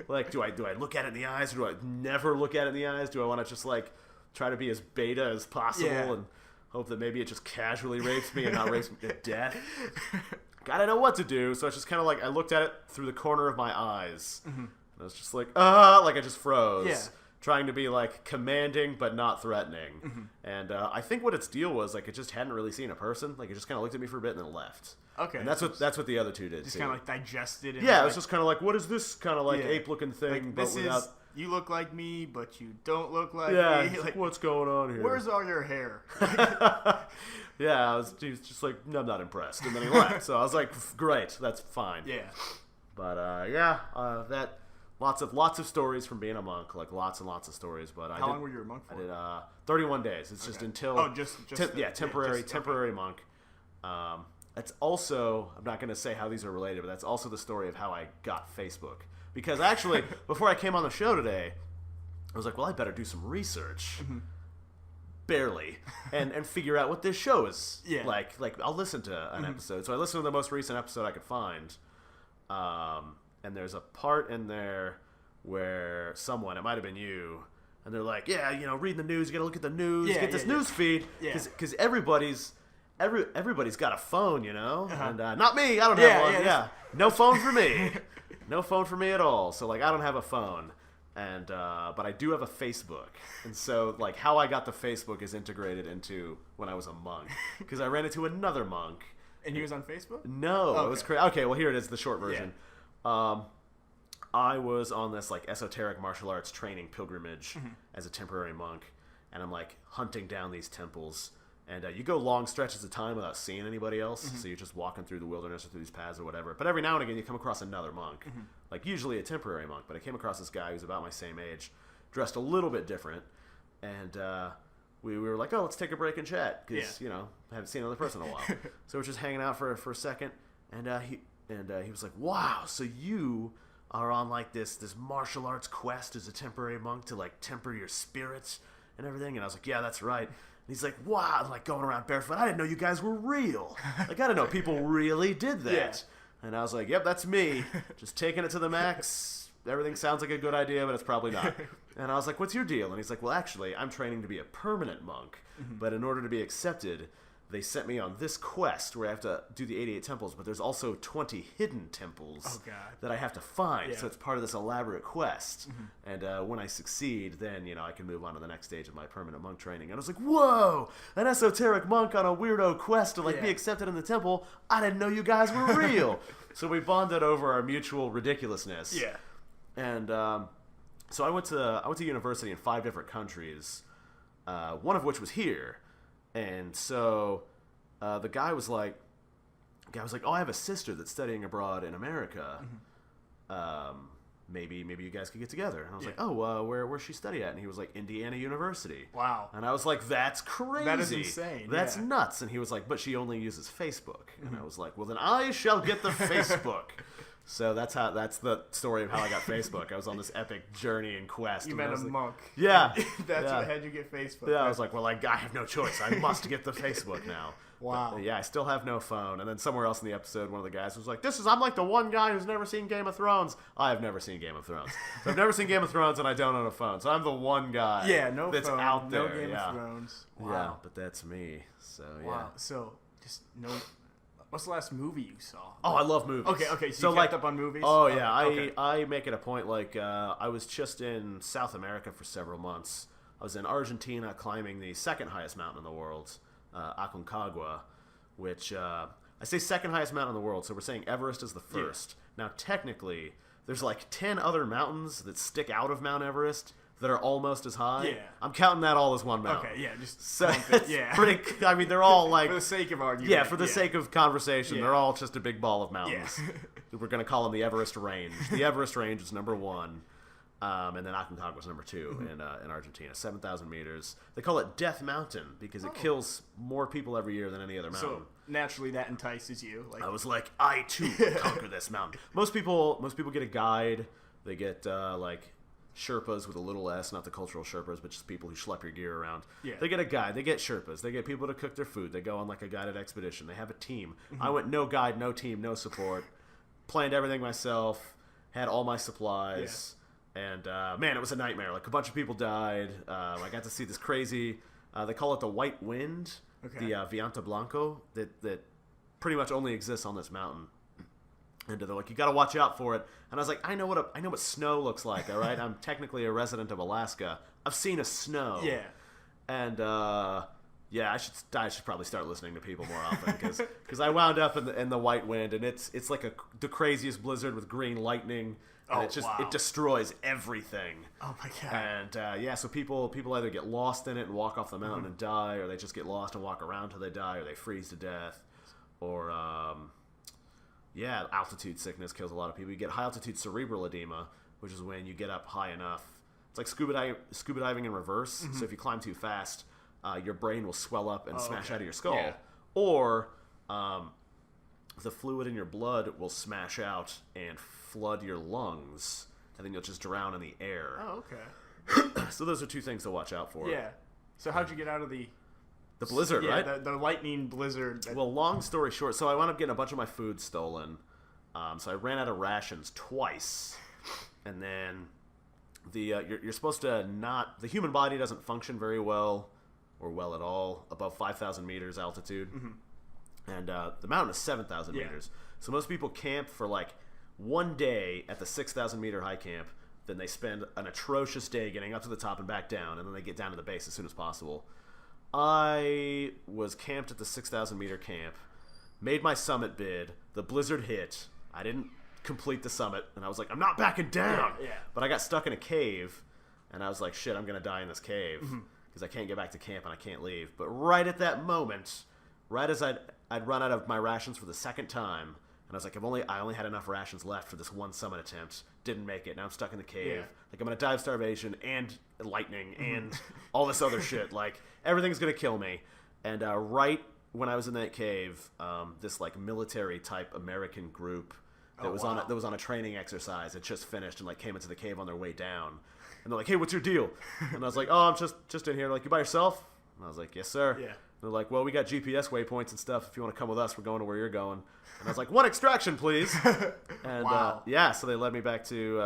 Like do I look at it in the eyes, or do I never look at it in the eyes? Do I want to just like try to be as beta as possible and hope that maybe it just casually rapes me and not rapes me to death? I didn't know what to do, so it's just kind of like I looked at it through the corner of my eyes, and I was just like I just froze, trying to be like commanding but not threatening. And I think what its deal was, like, it just hadn't really seen a person, like it just kind of looked at me for a bit and then left. Okay, and that's what the other two did. Just kind of like digested. And it was just kind of like, what is this kind of like ape-looking thing? Like, but without. You look like me, but you don't look like me. Like, what's going on here? Where's all your hair? He was just like, no, I'm not impressed. And then he left. So I was like, great, that's fine. Yeah. But, that, lots of stories from being a monk, like lots and lots of stories. But How long were you a monk for? I did 31 days. It's just until... Oh, just temporary monk. That's also, I'm not going to say how these are related, but that's also the story of how I got Facebook. Because actually, before I came on the show today, I was like, well, I better do some research. Barely. And figure out what this show is like. Like, I'll listen to an episode. So I listened to the most recent episode I could find. And there's a part in there where someone, it might have been you, and they're like, reading the news, you got to look at the news, get this news feed. Because everybody's got a phone, and not me. I don't have one. No phone for me. No phone for me at all. So like I don't have a phone, and but I do have a Facebook. And so like how I got the Facebook is integrated into when I was a monk, because I ran into another monk. And he was on Facebook? No, it was crazy. Okay, well here it is, the short version. I was on this like esoteric martial arts training pilgrimage as a temporary monk, and I'm like hunting down these temples. And you go long stretches of time without seeing anybody else, so you're just walking through the wilderness or through these paths or whatever. But every now and again, you come across another monk, like usually a temporary monk. But I came across this guy who's about my same age, dressed a little bit different, and we were like, oh, let's take a break and chat, because I haven't seen another person in a while. So we're just hanging out for a second, and he was like, wow, so you are on like this martial arts quest as a temporary monk to like temper your spirits and everything. And I was like, yeah, that's right. And he's like, wow, I'm like going around barefoot. I didn't know you guys were real. Like, I didn't know people really did that. And I was like, yep, that's me. Just taking it to the max. Everything sounds like a good idea, but it's probably not. And I was like, what's your deal? And he's like, well, actually, I'm training to be a permanent monk. But in order to be accepted, they sent me on this quest where I have to do the 88 temples, but there's also 20 hidden temples that I have to find. So it's part of this elaborate quest. And when I succeed, then, I can move on to the next stage of my permanent monk training. And I was like, whoa, an esoteric monk on a weirdo quest to be accepted in the temple. I didn't know you guys were real. So we bonded over our mutual ridiculousness. Yeah. And so I went to university in 5 different countries, one of which was here. And so the guy was like, oh, I have a sister that's studying abroad in America. Maybe you guys could get together. And I was like, oh, where's she study at? And he was like, Indiana University. Wow. And I was like, that's crazy. That is insane. That's nuts. And he was like, but she only uses Facebook. And I was like, well, then I shall get the Facebook. So that's the story of how I got Facebook. I was on this epic journey and quest. You met a monk. Yeah. That's what had you get Facebook. Yeah, I was like, well, I have no choice. I must get the Facebook now. Wow. But, I still have no phone. And then somewhere else in the episode, one of the guys was like, I'm like the one guy who's never seen Game of Thrones. I have never seen Game of Thrones. So I've never seen Game of Thrones, and I don't own a phone. So I'm the one guy that's phone, out there. No Game of Thrones. Wow. Yeah, but that's me. So, wow. So, just no... What's the last movie you saw? Oh, I love movies. Okay. So you kept up on movies? Oh, yeah. I make it a point, like, I was just in South America for several months. I was in Argentina climbing the second highest mountain in the world, Aconcagua, which, I say second highest mountain in the world, so we're saying Everest is the first. Now, technically, there's like 10 other mountains that stick out of Mount Everest that are almost as high. Yeah. I'm counting that all as one mountain. Okay, yeah, just So lump it's it, yeah. pretty. I mean, they're all like For the sake of argument. yeah, for the sake of conversation, Yeah. they're all just a big ball of mountains. Yeah. We're gonna call them the Everest Range. The Everest Range is number 1. And then Aconcagua was number 2 in Argentina, 7,000 meters. They call it Death Mountain because it kills more people every year than any other mountain. So naturally, that entices you. Like I was like, I too will conquer this mountain. Most people get a guide. They get like Sherpas with a little S, not the cultural Sherpas, but just people who schlep your gear around. Yeah. They get a guide. They get Sherpas. They get people to cook their food. They go on like a guided expedition. They have a team. I went no guide, no team, no support. Planned everything myself. Had all my supplies. Yeah. And, man, it was a nightmare. Like, a bunch of people died. I got to see this crazy, they call it the White Wind, the Viento Blanco, that pretty much only exists on this mountain. And they're like, you got to watch out for it. And I was like, I know what snow looks like, all right? I'm technically a resident of Alaska. I've seen a snow. Yeah. And, yeah, I should probably start listening to people more often because I wound up in the White Wind, and it's like the craziest blizzard with green lightning. And it destroys everything. Oh my god! And yeah, so people either get lost in it and walk off the mountain and die, or they just get lost and walk around till they die, or they freeze to death, or yeah, altitude sickness kills a lot of people. You get high altitude cerebral edema, which is when you get up high enough. It's like scuba diving in reverse. So if you climb too fast, your brain will swell up and smash out of your skull, Yeah. or the fluid in your blood will smash out and flood your lungs, and then you'll just drown in the air. Oh, okay. So those are 2 things to watch out for. Yeah. So how'd you get out of the blizzard, right? The lightning blizzard. Well, long story short, so I wound up getting a bunch of my food stolen. So I ran out of rations twice, and then you're supposed to not. The human body doesn't function very well, or well at all, above 5,000 meters altitude. And the mountain is 7,000 meters. So most people camp for like 1 day at the 6,000 meter high camp. Then they spend an atrocious day getting up to the top and back down, and then they get down to the base as soon as possible. I was camped at the 6,000 meter camp, made my summit bid. The blizzard hit. I didn't complete the summit, and I was like, I'm not backing down. Yeah. But I got stuck in a cave, and I was like, shit, I'm gonna die in this cave because I can't get back to camp and I can't leave. But right at that moment, right as I'd run out of my rations for the second time, and I was like, I only had enough rations left for this one summit attempt. Didn't make it. Now I'm stuck in the cave. Yeah. Like, I'm gonna die of starvation and lightning and all this other shit. Like, everything's gonna kill me. And right when I was in that cave, this like military type American group that was on a training exercise had just finished and like came into the cave on their way down. And they're like, hey, what's your deal? And I was like, oh, I'm just in here. Like, you by yourself? And I was like, yes, sir. Yeah. They're like, well, we got GPS waypoints and stuff. If you want to come with us, we're going to where you're going. And I was like, one extraction, please. And Wow. yeah, so they led me back to,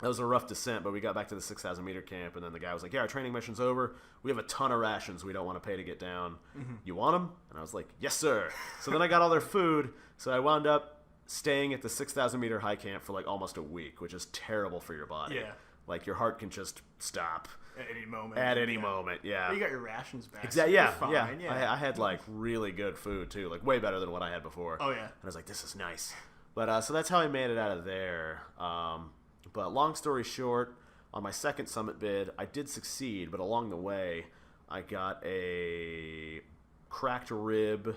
that was a rough descent, but we got back to the 6,000 meter camp. And then the guy was like, yeah, our training mission's over. We have a ton of rations we don't want to pay to get down. You want them? And I was like, yes, sir. So then I got all their food. So I wound up staying at the 6,000 meter high camp for like almost a week, which is terrible for your body. Yeah. Like, your heart can just stop. At any moment. At any moment, yeah. You got your rations back. Exactly. So Yeah, you're fine, yeah. I had like really good food too, like way better than what I had before. Oh yeah. And I was like, this is nice. But so that's how I made it out of there. But long story short, on my second summit bid, I did succeed, but along the way, I got a cracked rib.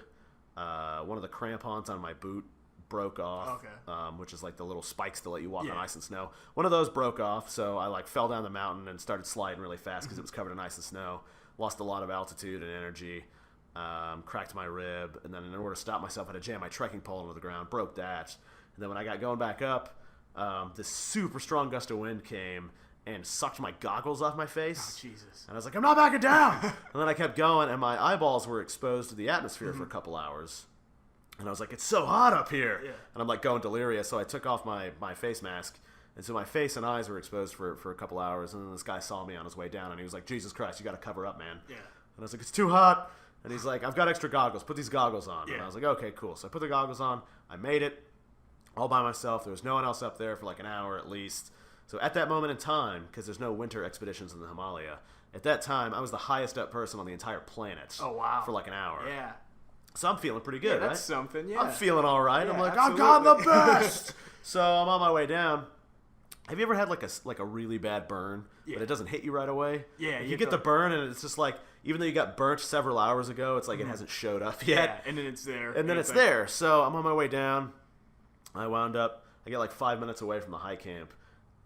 One of the crampons on my boot broke off, which is like the little spikes that let you walk on ice and snow. One of those broke off, so I like fell down the mountain and started sliding really fast because it was covered in ice and snow. Lost a lot of altitude and energy. Cracked my rib, and then in order to stop myself, I had to jam my trekking pole into the ground. Broke that, and then when I got going back up, this super strong gust of wind came and sucked my goggles off my face. Oh, Jesus. And I was like, I'm not backing down. And then I kept going, and my eyeballs were exposed to the atmosphere for a couple hours. And I was like, it's so hot up here. Yeah. And I'm like going delirious, so I took off my face mask. And so my face and eyes were exposed for a couple hours. And then this guy saw me on his way down, and he was like, Jesus Christ, you got to cover up, man. Yeah. And I was like, it's too hot. And he's like, I've got extra goggles. Put these goggles on. Yeah. And I was like, okay, cool. So I put the goggles on. I made it all by myself. There was no one else up there for like an hour at least. So at that moment in time, because there's no winter expeditions in the Himalaya, at that time, I was the highest up person on the entire planet. Oh, wow. For like an hour. Yeah. So I'm feeling pretty good, that's right? something, yeah. I'm feeling all right. Yeah, I'm like, absolutely. I'm the best! So I'm on my way down. Have you ever had like a really bad burn, but it doesn't hit you right away? Yeah. You get the burn, and it's just like, even though you got burnt several hours ago, it's like it hasn't showed up yet. Yeah, and then it's there. And then it's there. So I'm on my way down. I get like 5 minutes away from the high camp,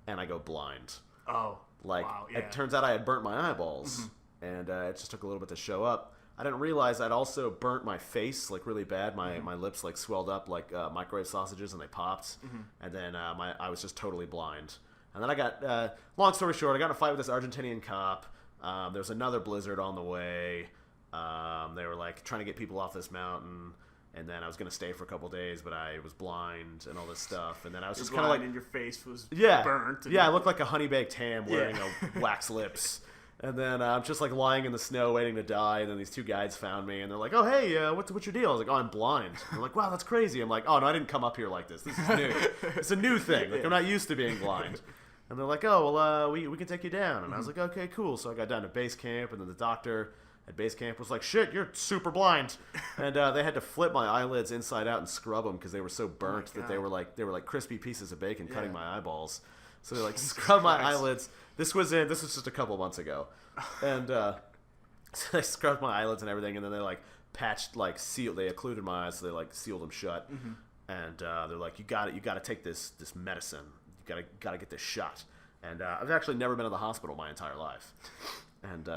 and I go blind. Oh, wow, yeah. It turns out I had burnt my eyeballs, and it just took a little bit to show up. I didn't realize I'd also burnt my face like really bad. My lips like swelled up like microwave sausages, and they popped. And then I was just totally blind. And then I got, long story short, I got in a fight with this Argentinian cop. There was another blizzard on the way. They were like trying to get people off this mountain. And then I was going to stay for a couple days, but I was blind and all this stuff. And then I was just kind of like... and your face was burnt. And I looked like a honey-baked ham wearing a wax lips. And then I'm just like lying in the snow waiting to die. And then these two guides found me, and they're like, "Oh, hey, what's your deal?" I was like, "Oh, I'm blind." And they're like, "Wow, that's crazy." I'm like, "Oh, no, I didn't come up here like this. This is new. It's a new thing. Like, I'm not used to being blind." And they're like, "Oh, well, we can take you down." And I was like, "Okay, cool." So I got down to base camp, and then the doctor at base camp was like, "Shit, you're super blind." And they had to flip my eyelids inside out and scrub them because they were so burnt that they were like crispy pieces of bacon cutting my eyeballs. So they like scrubbed my eyelids. This was just a couple months ago. And so they scrubbed my eyelids and everything, and then they like patched, like sealed. They occluded my eyes, so they like sealed them shut. And they're like, "You got to take this medicine. You got to get this shot." And I've actually never been to the hospital my entire life. And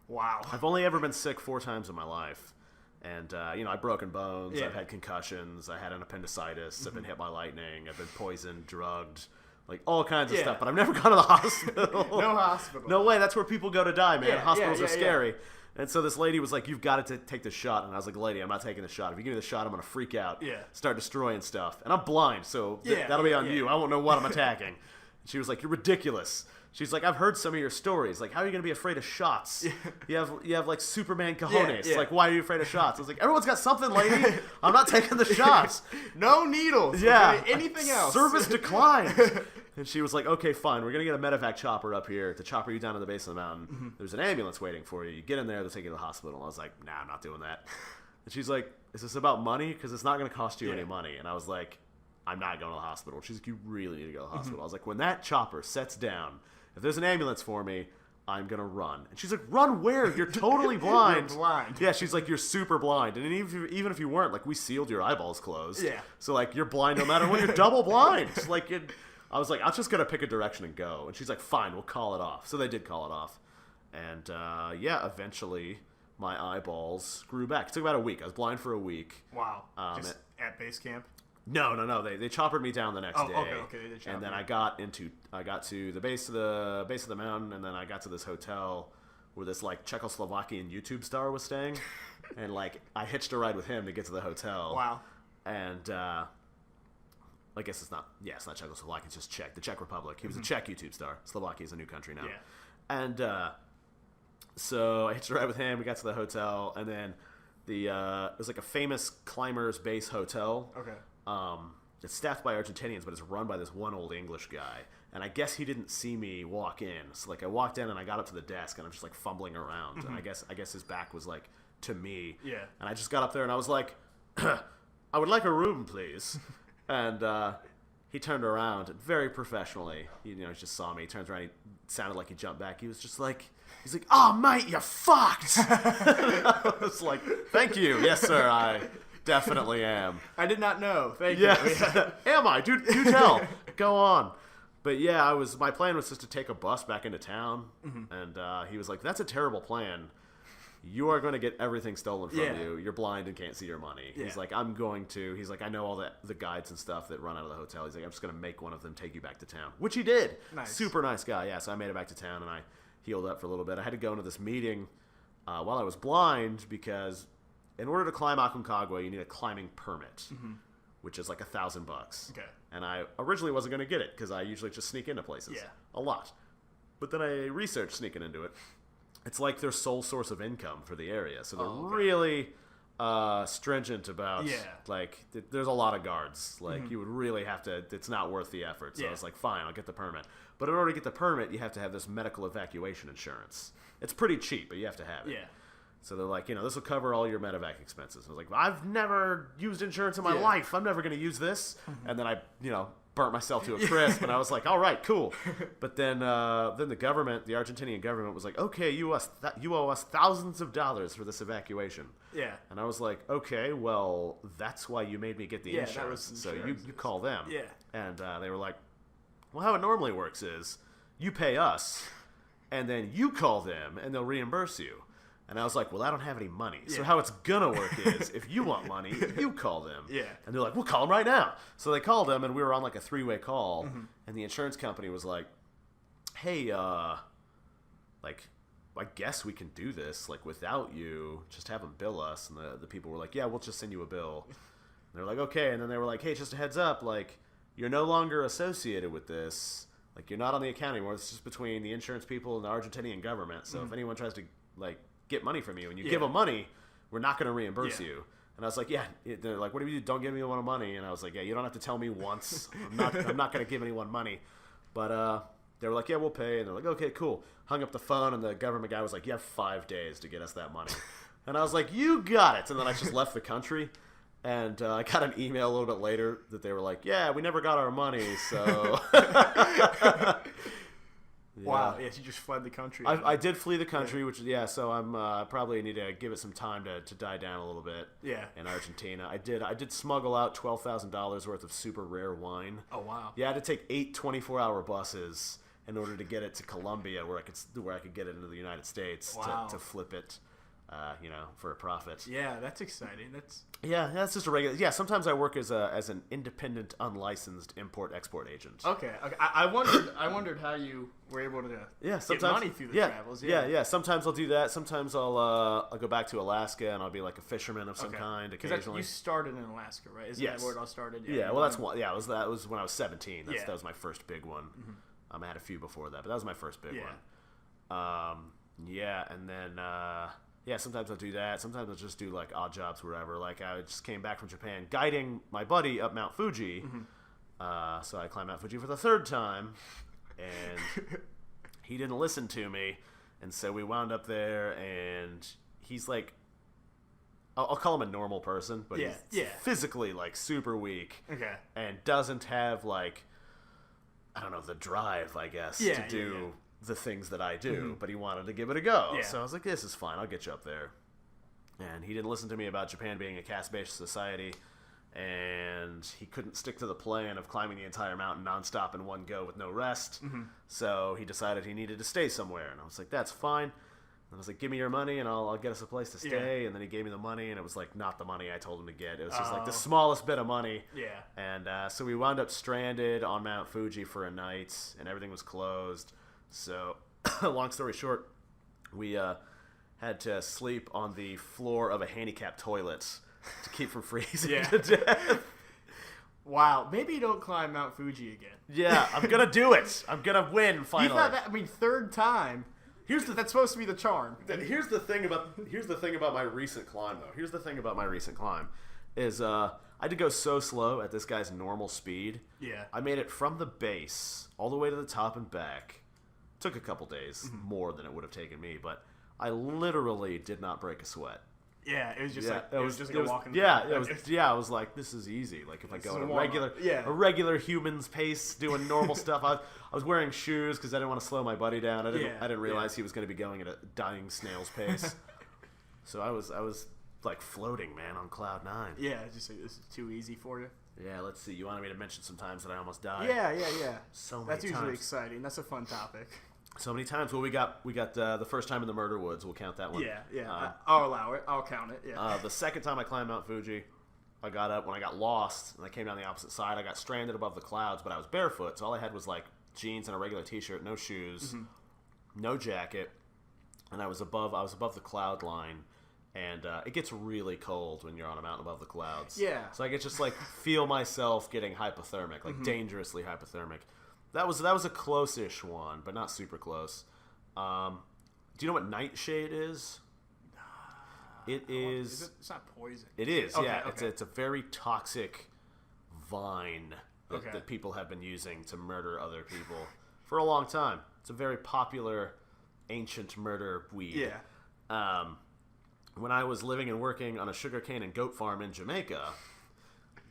wow, I've only ever been sick 4 times in my life. And I've broken bones. I've had concussions. I had an appendicitis. I've been hit by lightning. I've been poisoned, drugged. Like, all kinds of stuff, but I've never gone to the hospital. No hospital. No way, that's where people go to die, man. Hospitals are scary. Yeah. And so this lady was like, "You've got to take this shot." And I was like, "Lady, I'm not taking the shot. If you give me the shot, I'm going to freak out, start destroying stuff. And I'm blind, so that'll be on you. I won't know what I'm attacking." And she was like, "You're ridiculous." She's like, "I've heard some of your stories. Like, how are you going to be afraid of shots? You have like Superman cojones. Like, why are you afraid of shots?" I was like, "Everyone's got something, lady. I'm not taking the shots. No needles. Yeah. Okay? Anything else. Service declined." And she was like, "Okay, fine. We're going to get a medevac chopper up here to chopper you down to the base of the mountain. There's an ambulance waiting for you. You get in there, they'll take you to the hospital." And I was like, "Nah, I'm not doing that." And she's like, "Is this about money? Because it's not going to cost you any money." And I was like, "I'm not going to the hospital." She's like, "You really need to go to the hospital." I was like, "When that chopper sets down, if there's an ambulance for me, I'm going to run." And she's like, "Run where? You're totally blind." You're blind. Yeah, she's like, "You're super blind. And even if you weren't, like, we sealed your eyeballs closed. Yeah. So, like, you're blind no matter what. You're double blind." Like, I was like, "I'm just going to pick a direction and go." And she's like, "Fine, we'll call it off." So they did call it off. And, eventually my eyeballs grew back. It took about a week. I was blind for a week. Wow. Just at base camp? No. They choppered me down the next day. Okay. They did chopper and then you. I got to the base of the mountain, and then I got to this hotel where this like Czechoslovakian YouTube star was staying, and like I hitched a ride with him to get to the hotel. Wow. And I guess it's not Czechoslovakia, it's just Czech, the Czech Republic. He was a Czech YouTube star. Slovakia is a new country now. Yeah. And so I hitched a ride with him. We got to the hotel, and then it was like a famous climbers base hotel. Okay. It's staffed by Argentinians, but it's run by this one old English guy. And I guess he didn't see me walk in. So like I walked in and I got up to the desk and I'm just like fumbling around. And I guess his back was like to me. Yeah. And I just got up there and I was like, "I would like a room, please." And he turned around very professionally. He just saw me. He turns around. He sounded like he jumped back. He was just like, he's like, "Oh, mate, you're fucked." I was like, "Thank you. Yes, sir. I definitely am." I did not know. Thank you. you. Am I? Do tell. Go on. But yeah, my plan was just to take a bus back into town. And he was like, "That's a terrible plan. You are going to get everything stolen from you. You're blind and can't see your money." He's like, he's like, "I know all the guides and stuff that run out of the hotel." He's like, "I'm just going to make one of them take you back to town," which he did. Nice. Super nice guy. Yeah. So I made it back to town and I healed up for a little bit. I had to go into this meeting while I was blind because in order to climb Aconcagua, you need a climbing permit, which is like $1,000. Okay. And I originally wasn't going to get it because I usually just sneak into places a lot. But then I researched sneaking into it. It's like their sole source of income for the area. So they're really stringent about, like, there's a lot of guards. Like, you would really have to, it's not worth the effort. So I was like, fine, I'll get the permit. But in order to get the permit, you have to have this medical evacuation insurance. It's pretty cheap, but you have to have it. Yeah. So they're like, this will cover all your medevac expenses. I was like, I've never used insurance in my life. I'm never going to use this. And then I, burnt myself to a crisp, and I was like, all right, cool. But then the government, the Argentinian government, was like, okay, you owe us thousands of dollars for this evacuation. Yeah. And I was like, okay, well, that's why you made me get the insurance. That was insurance. So you call them. Yeah. And they were like, well, how it normally works is you pay us, and then you call them, and they'll reimburse you. And I was like, well, I don't have any money. So how it's going to work is if you want money, you call them. Yeah. And they're like, we'll call them right now. So they called them, and we were on like a 3-way call. And the insurance company was like, hey, I guess we can do this without you. Just have them bill us. And the people were like, yeah, we'll just send you a bill. And they're like, okay. And then they were like, hey, just a heads up. You're no longer associated with this. You're not on the account anymore. It's just between the insurance people and the Argentinian government. So if anyone tries to, get money from you and you give them money, we're not going to reimburse you. And I was like, they're like, what do you do? Don't give me a lot of money. And I was like, you don't have to tell me once. I'm not going to give anyone money. But they were like, yeah, we'll pay. And they're like, okay, cool. Hung up the phone, and the government guy was like, you have 5 days to get us that money. And I was like, you got it. And then I just left the country. And I got an email a little bit later that they were like, yeah, we never got our money, so... Yeah. Wow, yes, you just fled the country. I did flee the country, so I'm probably need to give it some time to die down a little bit. Yeah. In Argentina. I did smuggle out $12,000 worth of super rare wine. Oh, wow. Yeah, I had to take 8 24-hour buses in order to get it to Colombia, where I could get it into the United States to flip it. For a profit. Yeah, that's exciting. That's just a regular. Yeah, sometimes I work as an independent, unlicensed import-export agent. Okay. I wondered how you were able to get money through the travels. Yeah. Sometimes I'll do that. Sometimes I'll go back to Alaska and I'll be like a fisherman of some kind. Occasionally, you started in Alaska, right? Isn't that where it all started? Yeah. Well, that's one. Yeah, that was when I was 17. That was my first big one. I had a few before that, but that was my first big one. And then. Sometimes I'll do that. Sometimes I'll just do odd jobs, wherever. I just came back from Japan guiding my buddy up Mount Fuji. So I climbed Mount Fuji for the 3rd time, and he didn't listen to me. And so we wound up there, and he's I'll call him a normal person, but he's physically super weak. Okay. And doesn't have I don't know, the drive, I guess, to do the things that I do, but he wanted to give it a go. Yeah. So I was like, this is fine, I'll get you up there. And he didn't listen to me about Japan being a caste-based society, and he couldn't stick to the plan of climbing the entire mountain nonstop in one go with no rest. So he decided he needed to stay somewhere, and I was like, that's fine. And I was like, give me your money and I'll get us a place to stay. And then he gave me the money, and it was not the money I told him to get. It was just the smallest bit of money. Yeah. And so we wound up stranded on Mount Fuji for a night, and everything was closed. So, long story short, we had to sleep on the floor of a handicapped toilet to keep from freezing to death. Wow, maybe you don't climb Mount Fuji again. Yeah, I'm gonna do it. I'm gonna win finally. You thought that? 3rd time. That's supposed to be the charm. Here's the thing about my recent climb, though. Here's the thing about my recent climb, is I had to go so slow at this guy's normal speed. Yeah. I made it from the base all the way to the top and back. Took a couple days, more than it would have taken me, but I literally did not break a sweat. Yeah, it was just it was just a walk in the I was like, this is easy. If I go at a regular human's pace doing normal stuff. I was wearing shoes because I didn't want to slow my buddy down. I didn't realize he was going to be going at a dying snail's pace. So I was floating, man, on cloud 9. Yeah, just this is too easy for you. Yeah, let's see. You wanted me to mention some times that I almost died. Yeah. So many times. That's usually exciting. That's a fun topic. So many times. Well, we got the first time in the murder woods. We'll count that one. Yeah. I'll allow it. I'll count it. Yeah. The second time I climbed Mount Fuji, I got up when I got lost and I came down the opposite side. I got stranded above the clouds, but I was barefoot, so all I had was jeans and a regular T-shirt, no shoes, no jacket, and I was above the cloud line. And it gets really cold when you're on a mountain above the clouds. Yeah. So I could just feel myself getting hypothermic, dangerously hypothermic. That was a close-ish one, but not super close. Do you know what nightshade is? It is. It's not poison. It is. Okay, yeah. Okay. It's a very toxic vine that people have been using to murder other people for a long time. It's a very popular ancient murder weed. Yeah. when I was living and working on a sugarcane and goat farm in Jamaica.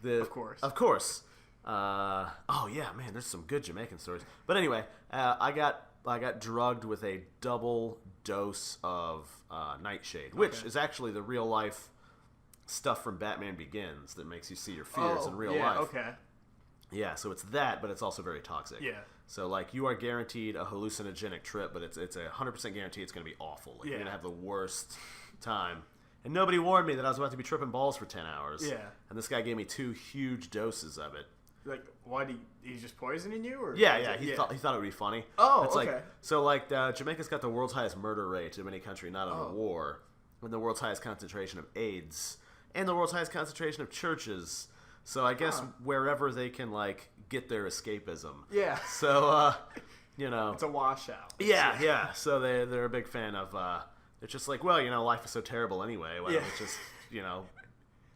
Of course. Of course. Oh yeah, man, there's some good Jamaican stories. But anyway, I got drugged with a double dose of nightshade, which is actually the real life stuff from Batman Begins that makes you see your fears in real life. Okay. Yeah, so it's that, but it's also very toxic. Yeah. So like you are guaranteed a hallucinogenic trip, but it's a 100% guarantee it's going to be awful. Like, you're going to have the worst time. And nobody warned me that I was about to be tripping balls for 10 hours. Yeah. And this guy gave me 2 huge doses of it. Like, why he's just poisoning you? Or Yeah. He thought it would be funny. Oh, it's okay. Jamaica's got the world's highest murder rate of any country not in a war, and the world's highest concentration of AIDS, and the world's highest concentration of churches. So I guess wherever they can like get their escapism. Yeah. So it's a washout. Yeah. So they're a big fan of. It's just like, well, life is so terrible anyway. Why don't we just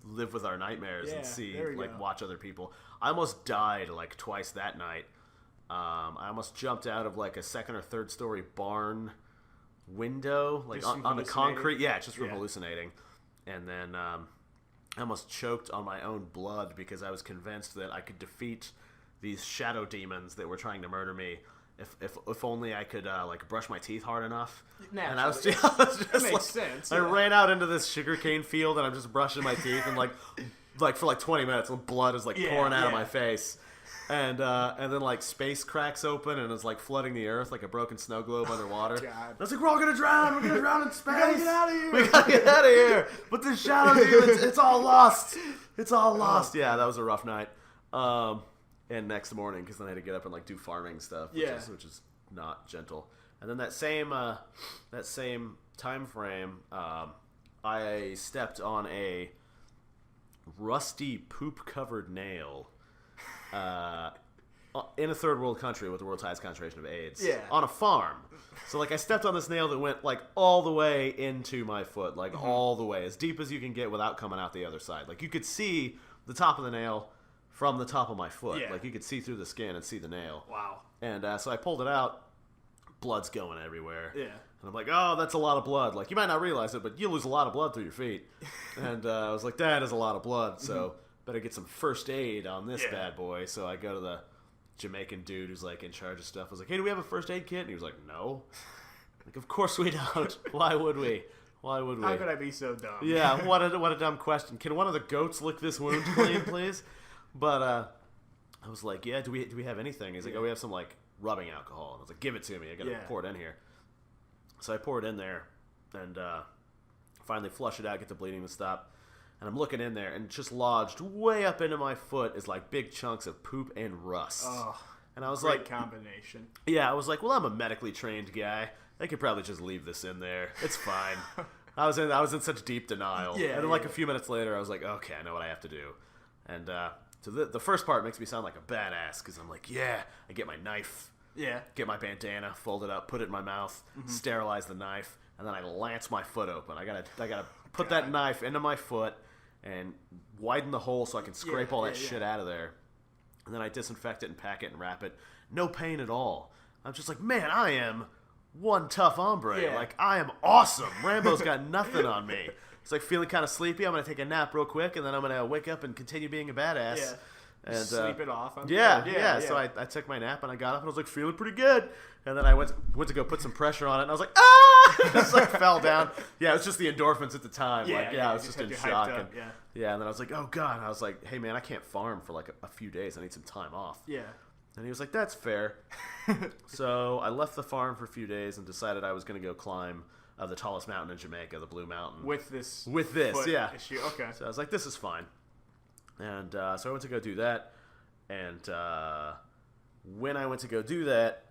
live with our nightmares and see watch other people. I almost died like twice that night. I almost jumped out of like a 2nd or 3rd story barn window, like on the concrete. Yeah, just from hallucinating. And then I almost choked on my own blood because I was convinced that I could defeat these shadow demons that were trying to murder me if only I could like brush my teeth hard enough. Naturally. And I was just that makes like, sense. I ran out into this sugarcane field and I'm just brushing my teeth and like for like 20 minutes and blood is like pouring out of my face. And then like space cracks open and it's like flooding the earth like a broken snow globe underwater. God. I was like, we're all gonna drown. We're gonna drown in space. We gotta get out of here. We gotta get out of here. But the shadow demons, it's all lost. It's all lost. Yeah, that was a rough night. And next morning, because then I had to get up and like do farming stuff, which is not gentle. And then that same time frame, I stepped on a rusty poop-covered nail in a third world country with the world's highest concentration of AIDS. Yeah. On a farm. So like I stepped on this nail that went like all the way into my foot, like all the way, as deep as you can get without coming out the other side. Like you could see the top of the nail from the top of my foot. Yeah. Like you could see through the skin and see the nail. Wow. And so I pulled it out. Blood's going everywhere. Yeah. And I'm like, oh, that's a lot of blood. Like, you might not realize it, but you lose a lot of blood through your feet. And I was like, that is a lot of blood, so better get some first aid on this bad boy. So I go to the Jamaican dude who's, like, in charge of stuff. I was like, hey, do we have a first aid kit? And he was like, no. Like, of course we don't. Why would we? Why would we? How could I be so dumb? Yeah, what a dumb question. Can one of the goats lick this wound clean, please? But I was like, yeah, do we have anything? He's like, oh, we have some, like, rubbing alcohol. And I was like, give it to me. I got to pour it in here. So I pour it in there and finally flush it out, get the bleeding to stop. And I'm looking in there, and just lodged way up into my foot is like big chunks of poop and rust. Oh, and I was great like, combination. Yeah, I was like, well, I'm a medically trained guy. I could probably just leave this in there. It's fine. I was in such deep denial. Yeah, and then like a few minutes later, I was like, okay, I know what I have to do. And so the first part makes me sound like a badass because I'm like, yeah, I get my knife. Yeah. Get my bandana, fold it up, put it in my mouth, sterilize the knife, and then I lance my foot open. I gotta put that knife into my foot and widen the hole so I can scrape all that shit out of there. And then I disinfect it and pack it and wrap it. No pain at all. I'm just like, man, I am one tough hombre. Yeah. Like, I am awesome. Rambo's got nothing on me. It's like feeling kind of sleepy. I'm gonna take a nap real quick, and then I'm gonna wake up and continue being a badass. Yeah. And sleep it off. Yeah. So I took my nap and I got up and I was like feeling pretty good. And then I went to go put some pressure on it and I was like, ah! Just like fell down. Yeah, it was just the endorphins at the time. I was just in shock. And then I was like, oh god. And I was like, hey man, I can't farm for like a few days. I need some time off. Yeah. And he was like, that's fair. So I left the farm for a few days and decided I was going to go climb the tallest mountain in Jamaica, the Blue Mountain. With this foot yeah. issue. Okay. So I was like, this is fine. And so I went to go do that, and when I went to go do that,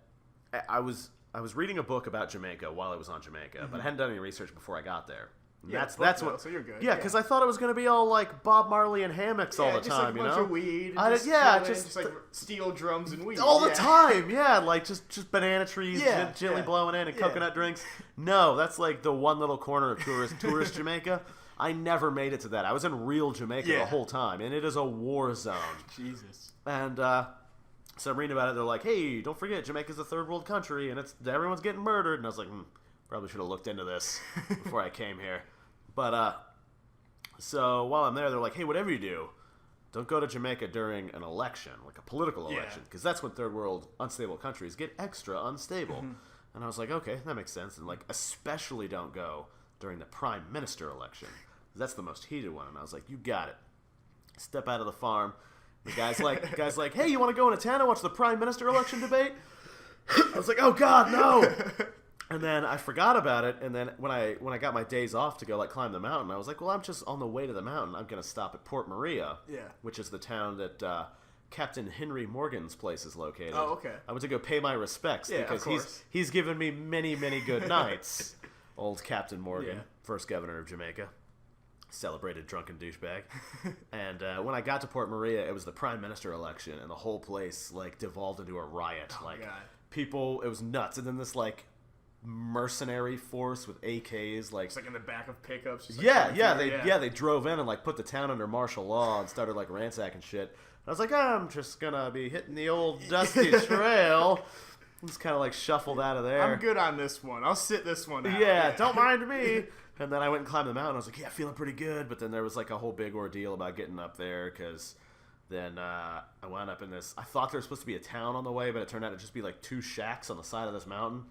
I was reading a book about Jamaica while I was on Jamaica, but I hadn't done any research before I got there. Yeah, that's what. So you're good. Yeah, because I thought it was going to be all like Bob Marley and hammocks all the just time, like a bunch of weed. And just like steel drums and weed all the time. Yeah, like just banana trees gently blowing in and coconut drinks. No, that's like the one little corner of tourist Jamaica. I never made it to that. I was in real Jamaica the whole time, and it is a war zone. Jesus. And so I'm reading about it. They're like, hey, don't forget, Jamaica's a third world country, and everyone's getting murdered. And I was like, probably should have looked into this before I came here. But so while I'm there, they're like, hey, whatever you do, don't go to Jamaica during an election, like a political election, because that's when third world unstable countries get extra unstable. And I was like, okay, that makes sense. And like, especially don't go during the prime minister election. That's the most heated one. And I was like, you got it. Step out of the farm. The guy's like, hey, you want to go into town and watch the prime minister election debate? I was like, oh God, no. And then I forgot about it. And then when I got my days off to go like climb the mountain, I was like, well, I'm just on the way to the mountain. I'm going to stop at Port Maria, which is the town that Captain Henry Morgan's place is located. Oh, okay. I went to go pay my respects because he's given me many, many good nights. Old Captain Morgan, first governor of Jamaica. Celebrated drunken douchebag. And when I got to Port Maria, it was the prime minister election, and the whole place like devolved into a riot. God. People, it was nuts. And then this like mercenary force with AKs, like it's like in the back of pickups. Just, they drove in and like put the town under martial law and started like ransacking shit. And I was like, I'm just gonna be hitting the old dusty trail. Just kind of like shuffled out of there. I'm good on this one. I'll sit this one out. Yeah, don't mind me. And then I went and climbed the mountain. I was like, yeah, feeling pretty good. But then there was like a whole big ordeal about getting up there because then I wound up in this. I thought there was supposed to be a town on the way, but it turned out to just be like 2 shacks on the side of this mountain.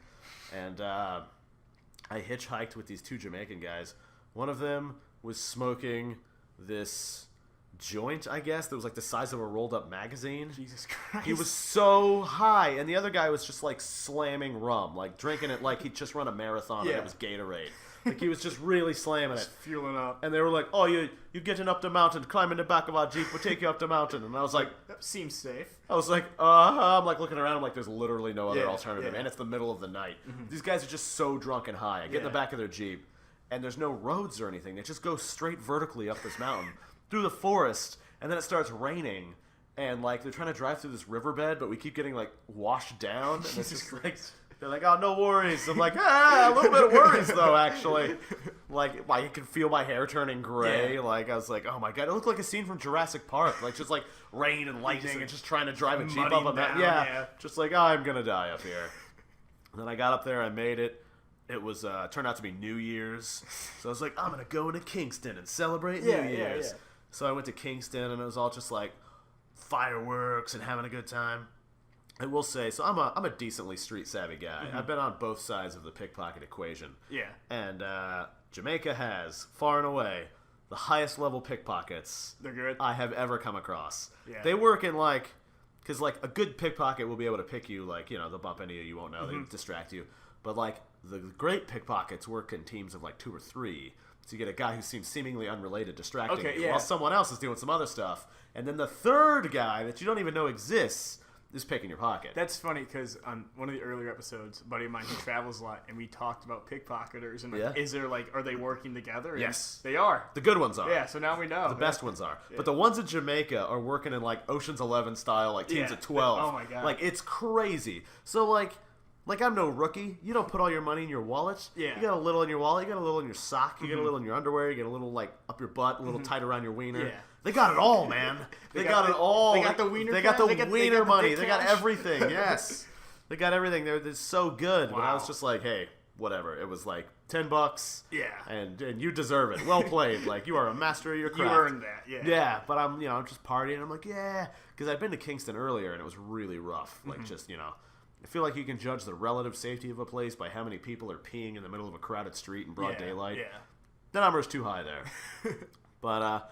And I hitchhiked with these 2 Jamaican guys. One of them was smoking this joint, I guess, that was like the size of a rolled up magazine. Jesus Christ. He was so high. And the other guy was just like slamming rum, like drinking it like he'd just run a marathon and it was Gatorade. Like he was just really slamming it. Fueling up. And they were like, oh, you getting up the mountain, climb in the back of our Jeep, we'll take you up the mountain. And I was like, that seems safe. I was like, I'm like looking around, I'm like, there's literally no other alternative. Yeah. And it's the middle of the night. These guys are just so drunk and high. I get in the back of their Jeep, and there's no roads or anything. They just go straight vertically up this mountain through the forest, and then it starts raining. And like they're trying to drive through this riverbed, but we keep getting like washed down. And it's just like they're like, oh, no worries. I'm like, a little bit of worries though, actually. Like I can feel my hair turning gray. Yeah. Like I was like, oh my God, it looked like a scene from Jurassic Park. Like just like rain and lightning and just trying to drive a Jeep up a mountain. Yeah, just like, oh, I'm gonna die up here. And then I got up there, I made it. It was turned out to be New Year's, so I was like, I'm gonna go into Kingston and celebrate New Year's. Yeah. So I went to Kingston, and it was all just like fireworks and having a good time. I will say, so I'm a decently street savvy guy. I've been on both sides of the pickpocket equation. Yeah. And Jamaica has far and away the highest level pickpockets they're good I have ever come across. Yeah. They work in like, because like a good pickpocket will be able to pick you, like, you know, they'll bump into you, you won't know, they distract you. But like the great pickpockets work in teams of like 2 or 3. So you get a guy who seems seemingly unrelated distracting you while someone else is doing some other stuff. And then the third guy that you don't even know exists is picking your pocket. That's funny because on one of the earlier episodes, a buddy of mine, he travels a lot, and we talked about pickpocketers and like, is there like, are they working together? And yes, they are. The good ones are. Yeah, so now we know. The best ones are. Yeah. But the ones in Jamaica are working in like Ocean's 11 style, like teams of 12. Oh my God. Like it's crazy. So like I'm no rookie. You don't put all your money in your wallet. Yeah. You got a little in your wallet. You got a little in your sock. You got a little in your underwear. You got a little like up your butt, a little tight around your wiener. Yeah. They got it all, man. They got it all. They got the wiener. They got the wiener money. They got everything. Yes. They got everything. They're so good. Wow. But I was just like, hey, whatever. It was like $10. Yeah. And you deserve it. Well played. Like you are a master of your craft. You earned that. Yeah. Yeah. But I'm just partying. I'm like, yeah, because I'd been to Kingston earlier and it was really rough. Like just I feel like you can judge the relative safety of a place by how many people are peeing in the middle of a crowded street in broad daylight. Yeah. The number's too high there. But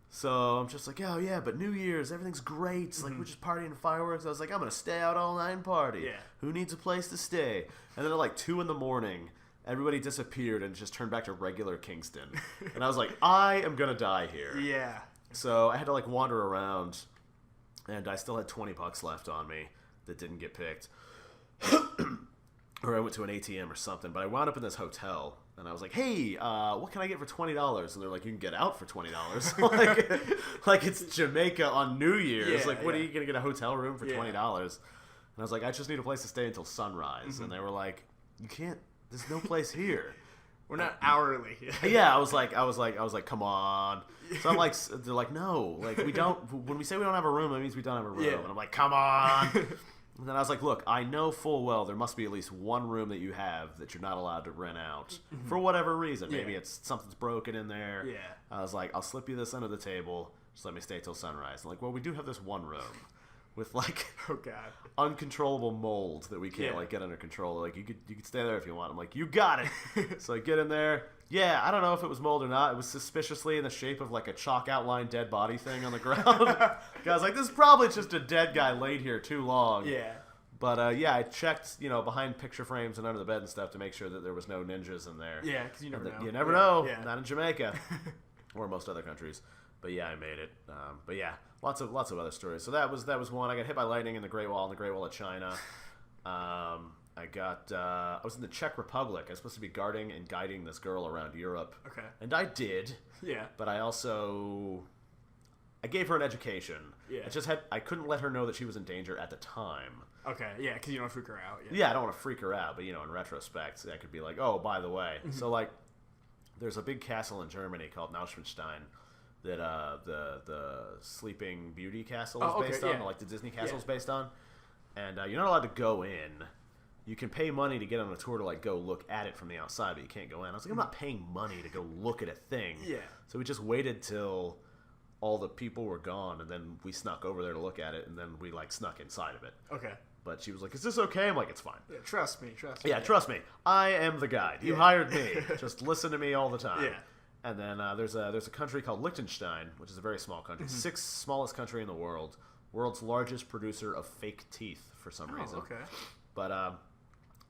so I'm just like, oh yeah, but New Year's, everything's great. It's like we're just partying and fireworks. I was like, I'm gonna stay out all night and party. Yeah. Who needs a place to stay? And then at like 2 a.m, everybody disappeared and just turned back to regular Kingston. And I was like, I am gonna die here. Yeah. So I had to like wander around, and I still had $20 left on me that didn't get picked. Or I went to an ATM or something, but I wound up in this hotel, and I was like, hey, what can I get for $20? And they're like, you can get out for $20. like it's Jamaica on New Year's. Yeah, like, what are you going to get a hotel room for $20? And I was like, I just need a place to stay until sunrise. And they were like, you can't, there's no place here. We're not hourly. Yeah, I was like, come on. So I'm like, they're like, no, like we don't, when we say we don't have a room, that means we don't have a room. Yeah. And I'm like, come on. And then I was like, look, I know full well there must be at least one room that you have that you're not allowed to rent out for whatever reason. Maybe it's something's broken in there. Yeah. I was like, I'll slip you this under the table. Just let me stay till sunrise. I'm like, well, we do have this one room with like uncontrollable mold that we can't like get under control. Like you could stay there if you want. I'm like, you got it. So I get in there. Yeah, I don't know if it was mold or not. It was suspiciously in the shape of like a chalk outline dead body thing on the ground. I was like, this is probably just a dead guy laid here too long. Yeah. But I checked, behind picture frames and under the bed and stuff to make sure that there was no ninjas in there. Yeah, because you never know. You never know. Yeah. Not in Jamaica or most other countries. But yeah, I made it. But yeah, lots of other stories. So that was one. I got hit by lightning in the Great Wall of China. I was in the Czech Republic. I was supposed to be guarding and guiding this girl around Europe. Okay. And I did. Yeah. But I gave her an education. Yeah. I couldn't let her know that she was in danger at the time. Okay, yeah, because you don't freak her out. Yeah, I don't want to freak her out, but, in retrospect, I could be like, oh, by the way. So, like, there's a big castle in Germany called Nash-Style that the Sleeping Beauty castle is based on, like the Disney castle is based on. And you're not allowed to go in. You can pay money to get on a tour to, like, go look at it from the outside, but you can't go in. I was like, I'm not paying money to go look at a thing. Yeah. So we just waited till all the people were gone, and then we snuck over there to look at it, and then we, like, snuck inside of it. Okay. But she was like, is this okay? I'm like, it's fine. Yeah, trust me. Yeah, trust me. I am the guide. You hired me. Just listen to me all the time. Yeah. And then there's a country called Liechtenstein, which is a very small country. Sixth smallest country in the world. World's largest producer of fake teeth for some reason. Okay. But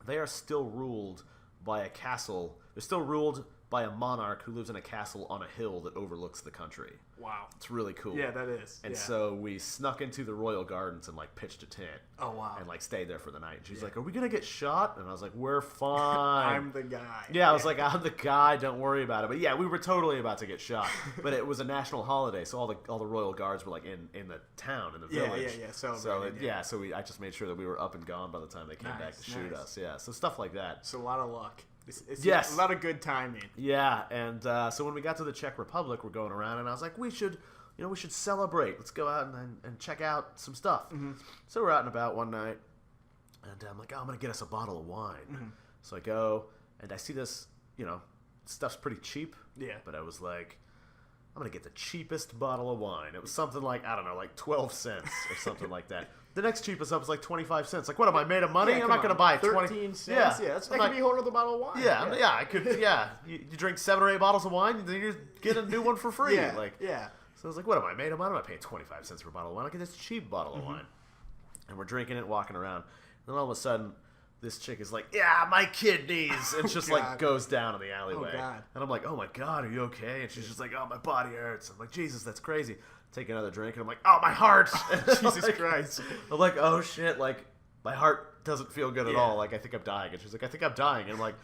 they are still ruled by a castle. They're still ruled by a monarch who lives in a castle on a hill that overlooks the country. Wow. It's really cool. Yeah, that is. And so we snuck into the royal gardens and, like, pitched a tent. Oh, wow. And, like, stayed there for the night. And she's like, are we going to get shot? And I was like, we're fine. I'm the guy. Yeah, I was like, I'm the guy. Don't worry about it. But, yeah, we were totally about to get shot. But it was a national holiday, so all the royal guards were, like, in the town, in the village. Yeah. So I just made sure that we were up and gone by the time they came back to shoot us. Yeah, so stuff like that. It's a lot of luck. It's yes. a lot of good timing. Yeah, and so when we got to the Czech Republic, we're going around, and I was like, we should celebrate. Let's go out and check out some stuff. So we're out and about one night, and I'm like, I'm going to get us a bottle of wine. So I go, and I see this, stuff's pretty cheap. Yeah. But I was like, I'm going to get the cheapest bottle of wine. It was something like, I don't know, like 12 cents or something like that. The next cheapest up was like 25 cents. Like, what, am I made of money? Yeah, I'm not going to buy 13 cents. Yeah, that could be a whole other bottle of wine. Yeah, I could, You drink 7 or 8 bottles of wine, then you get a new one for free. Yeah. So I was like, what am I made of money? I'm not paying 25 cents for a bottle of wine. I'll get this cheap bottle of wine. And we're drinking it, walking around. And then all of a sudden, this chick is like, yeah, my kidneys. And just like goes down in the alleyway. Oh, God. And I'm like, oh my God, are you okay? And she's just like, oh, my body hurts. I'm like, Jesus, that's crazy. Take another drink, and I'm like, oh, my heart. Jesus Christ. I'm like, oh, shit, like, my heart doesn't feel good at all. Like, I think I'm dying. And she's like, I think I'm dying. And I'm like,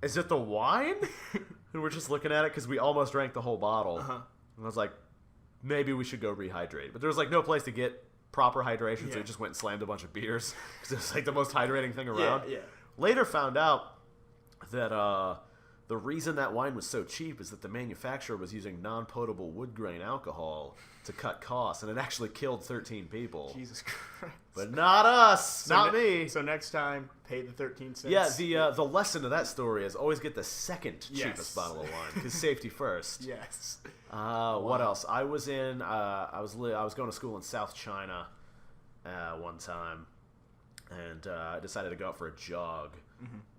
is it the wine? And we're just looking at it because we almost drank the whole bottle. And I was like, maybe we should go rehydrate. But there was, like, no place to get proper hydration, so we just went and slammed a bunch of beers because it was, like, the most hydrating thing around. Yeah. Later found out that the reason that wine was so cheap is that the manufacturer was using non-potable wood grain alcohol to cut costs, and it actually killed 13 people. Jesus Christ. But not us. Not me. So next time, pay the 13 cents. Yeah, the lesson of that story is always get the second cheapest bottle of wine, because safety first. Yes. What else? I was going to school in South China one time, and I decided to go out for a jog.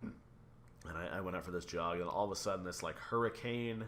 And I went out for this jog, and all of a sudden this, like, hurricane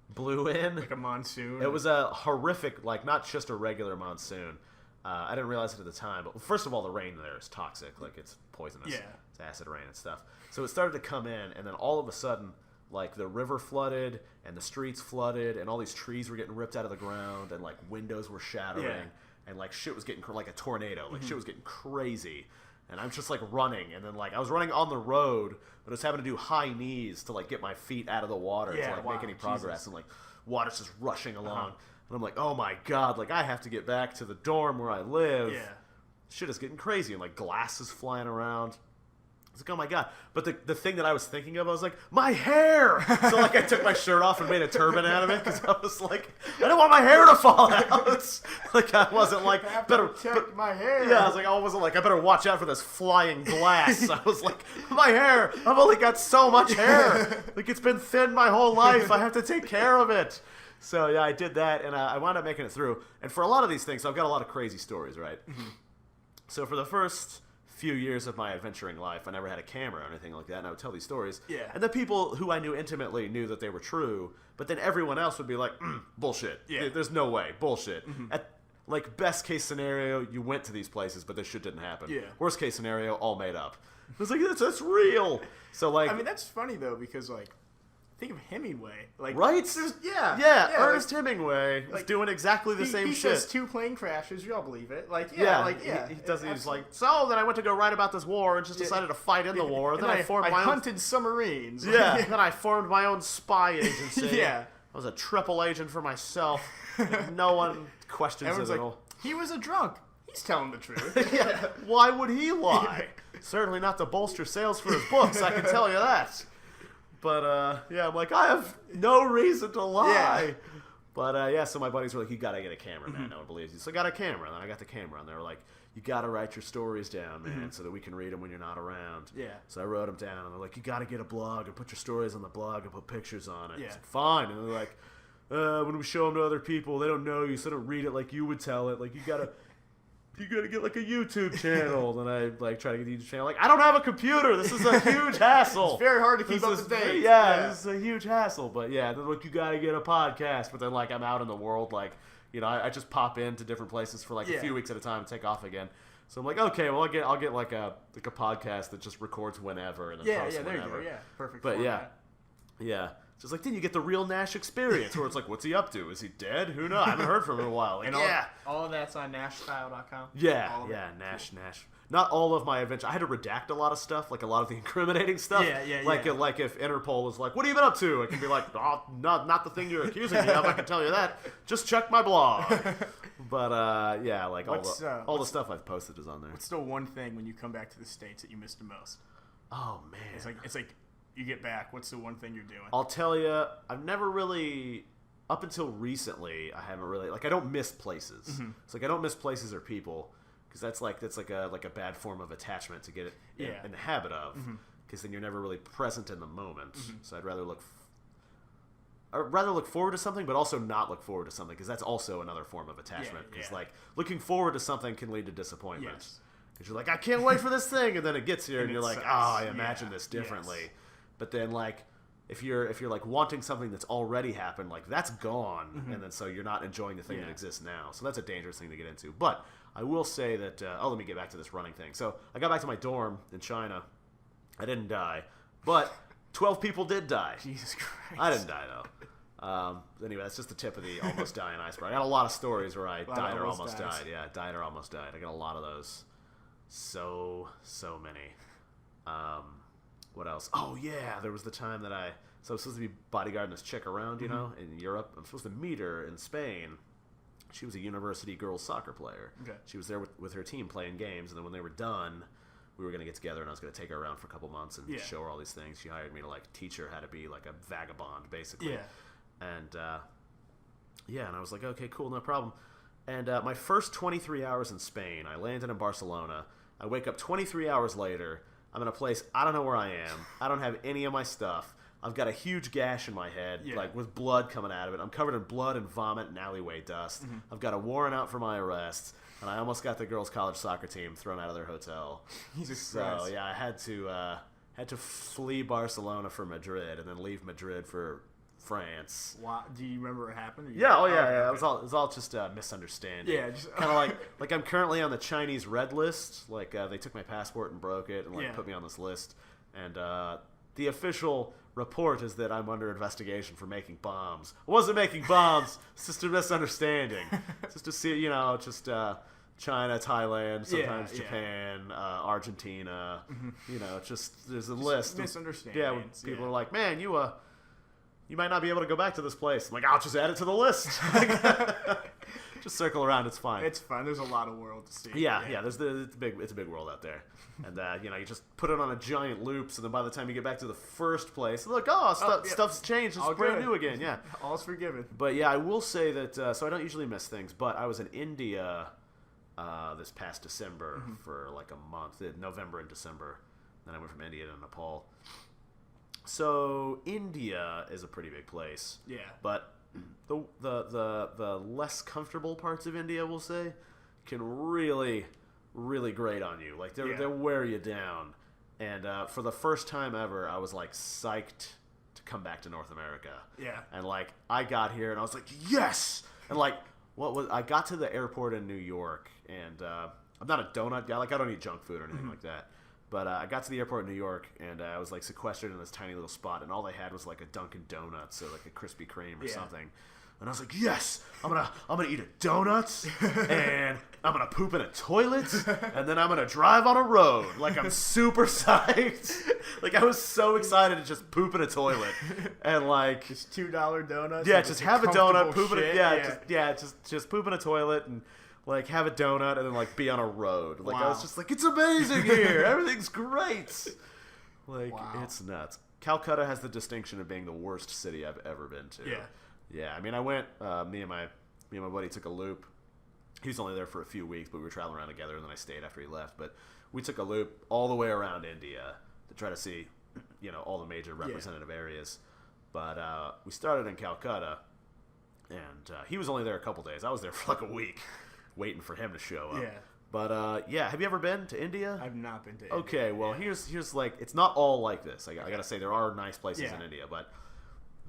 blew in. Like a monsoon. It was a horrific, like, not just a regular monsoon. I didn't realize it at the time, but first of all, the rain there is toxic. Like, it's poisonous. Yeah. It's acid rain and stuff. So it started to come in, and then all of a sudden, like, the river flooded, and the streets flooded, and all these trees were getting ripped out of the ground, and, like, windows were shattering, and, like, shit was getting, like a tornado. Like, shit was getting crazy. And I'm just, like, running, and then, like, I was running on the road, but I was having to do high knees to, like, get my feet out of the water to, like, make any progress. Jesus. And, like, water's just rushing along. And I'm like, oh, my God, like, I have to get back to the dorm where I live. Yeah. Shit is getting crazy. And, like, glass is flying around. was like, oh my God. But the thing that I was thinking of, I was like, my hair! So like I took my shirt off and made a turban out of it because I was like, I don't want my hair to fall out. Like I wasn't like, better check my hair. Yeah, I wasn't like, I better watch out for this flying glass. I was like, my hair! I've only got so much hair. Like it's been thin my whole life. I have to take care of it. So yeah, I did that and I wound up making it through. And for a lot of these things, I've got a lot of crazy stories, right? Mm-hmm. So for the first few years of my adventuring life, I never had a camera or anything like that, and I would tell these stories. Yeah. And the people who I knew intimately knew that they were true, but then everyone else would be like, bullshit. Yeah. There's no way. Bullshit. Mm-hmm. At, like, best case scenario, you went to these places, but this shit didn't happen. Yeah. Worst case scenario, all made up. I was like, that's real. So, like... I mean, that's funny, though, because, like, think of Hemingway. Like, right? Yeah, Ernest Hemingway was doing exactly the same he shit. He says 2 plane crashes, y'all believe it. Like, He does. He's like, so then I went to go write about this war and just decided to fight in the war. Then I hunted submarines. Yeah. Then I formed my own spy agency. Yeah. I was a triple agent for myself. No one questions Everyone's it at like, all. he was a drunk. He's telling the truth. Yeah. Why would he lie? Certainly not to bolster sales for his books, I can tell you that. But, yeah, I'm like, I have no reason to lie. Yeah. But, yeah, so my buddies were like, you got to get a camera, man. No one believes you. So I got a camera, and then I got the camera, and they were like, you got to write your stories down, man, so that we can read them when you're not around. Yeah. So I wrote them down, and they're like, you got to get a blog and put your stories on the blog and put pictures on it. Yeah. It's like, fine. And they're like, when we show them to other people, they don't know you, so don't read it like you would tell it. Like, you got to get like a YouTube channel. Then I like try to get the YouTube channel. Like, I don't have a computer. This is a huge hassle. It's very hard to keep up to date. Yeah, this is a huge hassle. But yeah, then like you got to get a podcast. But then like I'm out in the world, like I just pop into different places for like a few weeks at a time and take off again. So I'm like, okay, well I'll get like a podcast that just records whenever and then posts whenever. There you go. Yeah, perfect. But format. yeah. Just like, then you get the real Nash experience, where it's like, what's he up to? Is he dead? Who knows? I haven't heard from him in a while. Like, and all of that's on Nash-Style.com? Yeah, Nash. Not all of my adventure. I had to redact a lot of stuff, like a lot of the incriminating stuff. Like if Interpol is like, what have you been up to? I can be like, oh, not the thing you're accusing me of, I can tell you that. Just check my blog. But, yeah, like all the stuff I've posted is on there. What's the one thing when you come back to the States that you miss the most? Oh, man. It's like you get back, what's the one thing you're doing? I'll tell you, I've never really, up until recently, I haven't really, like, I don't miss places. Mm-hmm. It's like I don't miss places or people, because that's like a bad form of attachment to get in the habit of, because then you're never really present in the moment. Mm-hmm. So I'd rather look forward to something, but also not look forward to something, because that's also another form of attachment. Because like looking forward to something can lead to disappointment. Yes. Because you're like, I can't wait for this thing, and then it gets here, and you're like, sucks. I imagined this differently. Yes. But then, like, if you're like wanting something that's already happened, like that's gone, and then so you're not enjoying the thing that exists now. So that's a dangerous thing to get into. But I will say that let me get back to this running thing. So I got back to my dorm in China. I didn't die, but 12 people did die. Jesus Christ! I didn't die though. Anyway, that's just the tip of the almost dying iceberg. I got a lot of stories where I died or almost died. Yeah, died or almost died. I got a lot of those. So many. What else? Oh, yeah, there was the time that I was supposed to be bodyguarding this chick around, you know, in Europe. I'm supposed to meet her in Spain. She was a university girls soccer player. Okay. She was there with her team playing games, and then when they were done, we were going to get together, and I was going to take her around for a couple months and show her all these things. She hired me to, like, teach her how to be, like, a vagabond, basically. Yeah. And, and I was like, okay, cool, no problem. And my first 23 hours in Spain, I landed in Barcelona. I wake up 23 hours later. I'm in a place, I don't know where I am. I don't have any of my stuff. I've got a huge gash in my head, like with blood coming out of it. I'm covered in blood and vomit and alleyway dust. Mm-hmm. I've got a warrant out for my arrest, and I almost got the girls' college soccer team thrown out of their hotel. So yeah, I had to flee Barcelona for Madrid, and then leave Madrid for France. Wow. Do you remember what happened? Yeah, okay. It was all just a misunderstanding. Yeah, just kind of like I'm currently on the Chinese red list. Like they took my passport and broke it and put me on this list. And the official report is that I'm under investigation for making bombs. I wasn't making bombs. It's just a misunderstanding. Just to see, China, Thailand, sometimes Japan, Argentina. Mm-hmm. Just there's a list. Misunderstanding. Yeah, when people are like, man, you might not be able to go back to this place. I'm like, I'll just add it to the list. Just circle around. It's fine. It's fun. There's a lot of world to see. Yeah. It's a big world out there, and you just put it on a giant loop. So then by the time you get back to the first place, look, stuff's changed. It's brand new again. Yeah, all's forgiven. But yeah, I will say that. So I don't usually miss things, but I was in India this past December for like a month, November and December. Then I went from India to Nepal. So India is a pretty big place. Yeah. But the less comfortable parts of India, we'll say, can really, really grate on you. Like they'll wear you down. And for the first time ever, I was like psyched to come back to North America. Yeah. And like I got here and I was like, yes. And like I got to the airport in New York, and I'm not a donut guy. Like I don't eat junk food or anything like that. But I got to the airport in New York, and I was like sequestered in this tiny little spot, and all they had was like a Dunkin' Donuts or like a Krispy Kreme or something. And I was like, yes, I'm gonna eat a donut, and I'm gonna poop in a toilet, and then I'm gonna drive on a road. Like I'm super psyched. Like I was so excited to just poop in a toilet, and like just $2 donuts. Yeah, just have a donut, poop in a just poop in a toilet and. Like, have a donut and then, like, be on a road. Like, wow. I was just like, it's amazing here. Everything's great. Like, It's nuts. Calcutta has the distinction of being the worst city I've ever been to. Yeah. Yeah, I mean, I went, me and my buddy took a loop. He was only there for a few weeks, but we were traveling around together, and then I stayed after he left. But we took a loop all the way around India to try to see, all the major representative areas. But we started in Calcutta, and he was only there a couple days. I was there for like a week. Waiting for him to show up. Yeah. But have you ever been to India? I've not been to India. Okay, well here's like it's not all like this. I gotta say there are nice places in India, but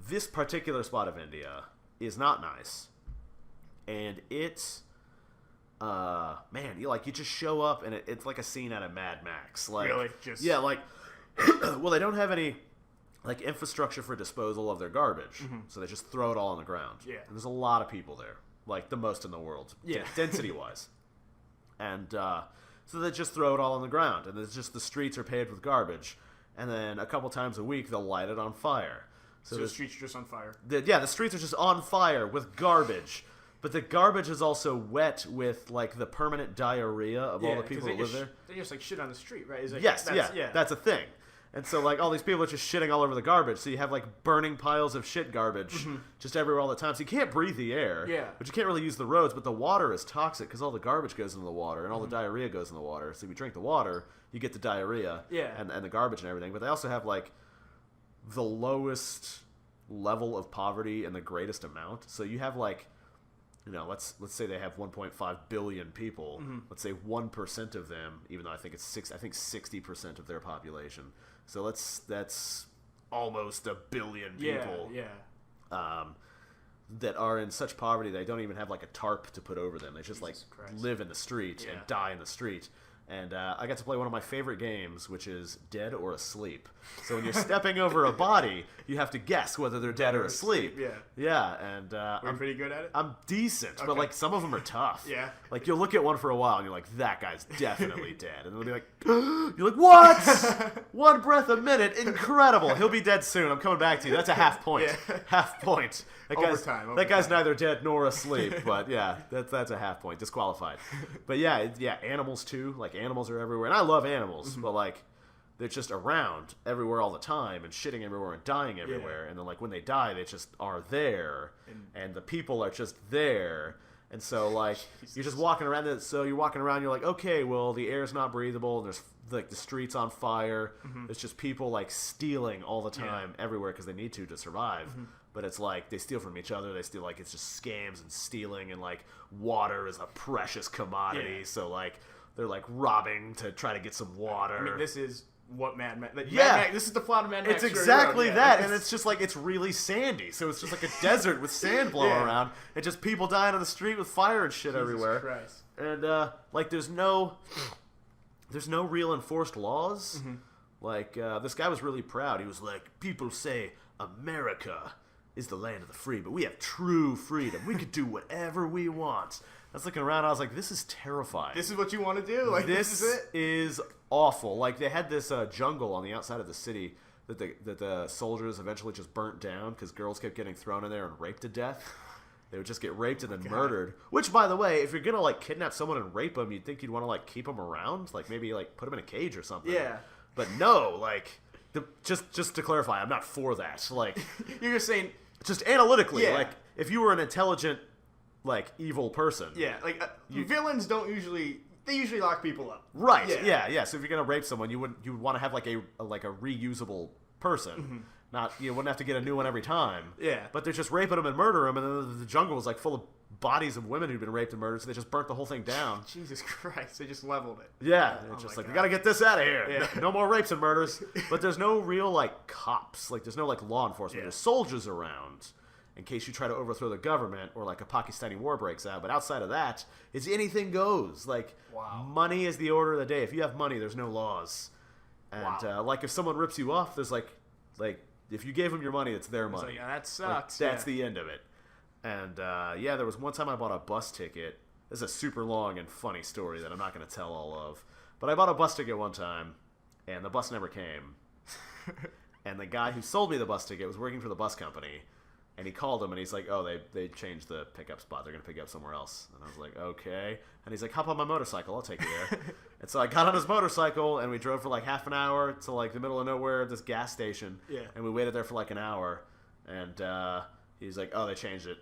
this particular spot of India is not nice. And it's you just show up and it's like a scene out of Mad Max. Like really? well they don't have any like infrastructure for disposal of their garbage. So they just throw it all on the ground. Yeah. And there's a lot of people there. Like the most in the world, density-wise, and so they just throw it all on the ground, and it's just the streets are paved with garbage, and then a couple times a week they'll light it on fire. So the streets are just on fire. The streets are just on fire with garbage, but the garbage is also wet with like the permanent diarrhea of all the people that live there. They just like shit on the street, right? That's a thing. And so, like, all these people are just shitting all over the garbage. So you have, like, burning piles of shit garbage just everywhere all the time. So you can't breathe the air. Yeah. But you can't really use the roads. But the water is toxic because all the garbage goes into the water and all the diarrhea goes in the water. So if you drink the water, you get the diarrhea and the garbage and everything. But they also have, like, the lowest level of poverty and the greatest amount. So you have, like, let's say they have 1.5 billion people. Let's say 1% of them, even though I think 60% of their population. So that's almost a billion people. That are in such poverty they don't even have like a tarp to put over them. They just live in the street and die in the street. And I got to play one of my favorite games, which is Dead or Asleep. So when you're stepping over a body, you have to guess whether they're dead or asleep. Yeah. And I'm pretty good at it. I'm decent, but like some of them are tough. Yeah. Like you'll look at one for a while and you're like, that guy's definitely dead. And they'll be like, you're like, what? One breath a minute, incredible. He'll be dead soon. I'm coming back to you. That's a half point. Half point. Overtime. That guy's neither dead nor asleep, but yeah, that's a half point, disqualified. But yeah, animals too. Like animals are everywhere, and I love animals, but like they're just around everywhere all the time and shitting everywhere and dying everywhere. And then like when they die, they just are there, and the people are just there. And so like you're just walking around. So you're walking around. You're like, okay, well the air's not breathable, and there's like the streets on fire. It's just people like stealing all the time everywhere because they need to survive. But it's like they steal from each other. They steal like it's just scams and stealing, and like water is a precious commodity. So like they're like robbing to try to get some water. I mean, this is what Mad Max. This is the plot of Mad It's Max. exactly that, and it's just like it's really sandy. So it's just like a desert with sand blowing around, and just people dying on the street with fire and shit everywhere. Christ. And like there's no real enforced laws. Like this guy was really proud. He was like, people say America is the land of the free, but we have true freedom. We could do whatever we want. I was looking around, I was like, this is terrifying. This is what you want to do? Like, this is it? is awful. Like, they had this jungle on the outside of the city that the soldiers eventually just burnt down because girls kept getting thrown in there and raped to death. They would just get raped and then murdered. Which, by the way, if you're gonna like kidnap someone and rape them, you'd think you'd want to like keep them around, like maybe like put them in a cage or something. Yeah. But no, like just to clarify, I'm not for that. Like you're just saying, just analytically, like if you were an intelligent, like evil person, like villains don't usually. They usually lock people up. Right. Yeah. So if you're gonna rape someone, you would want to have like a reusable person. Not you wouldn't have to get a new one every time. Yeah. But they're just raping them and murder them, and then the jungle was like full of bodies of women who'd been raped and murdered, so they just burnt the whole thing down. Jesus Christ! They just leveled it. Yeah. It's just like we gotta get this out of here. Yeah. No more rapes and murders. But there's no real like cops. Like there's no like law enforcement. There's soldiers around in case you try to overthrow the government or like a Pakistani war breaks out. But outside of that, it's anything goes. Like money is the order of the day. If you have money, there's no laws. And like if someone rips you off, there's like if you gave them your money, it's their money. Like, that sucks. Like, that's the end of it. And there was one time I bought a bus ticket. This is a super long and funny story that I'm not going to tell all of. But I bought a bus ticket one time, and the bus never came. And the guy who sold me the bus ticket was working for the bus company. And he called him, and he's like, oh, they changed the pickup spot. They're going to pick you up somewhere else. And I was like, okay. And he's like, hop on my motorcycle. I'll take you there. And so I got on his motorcycle, and we drove for like half an hour to like the middle of nowhere, this gas station. Yeah. And we waited there for like an hour. And he's like, oh, they changed it.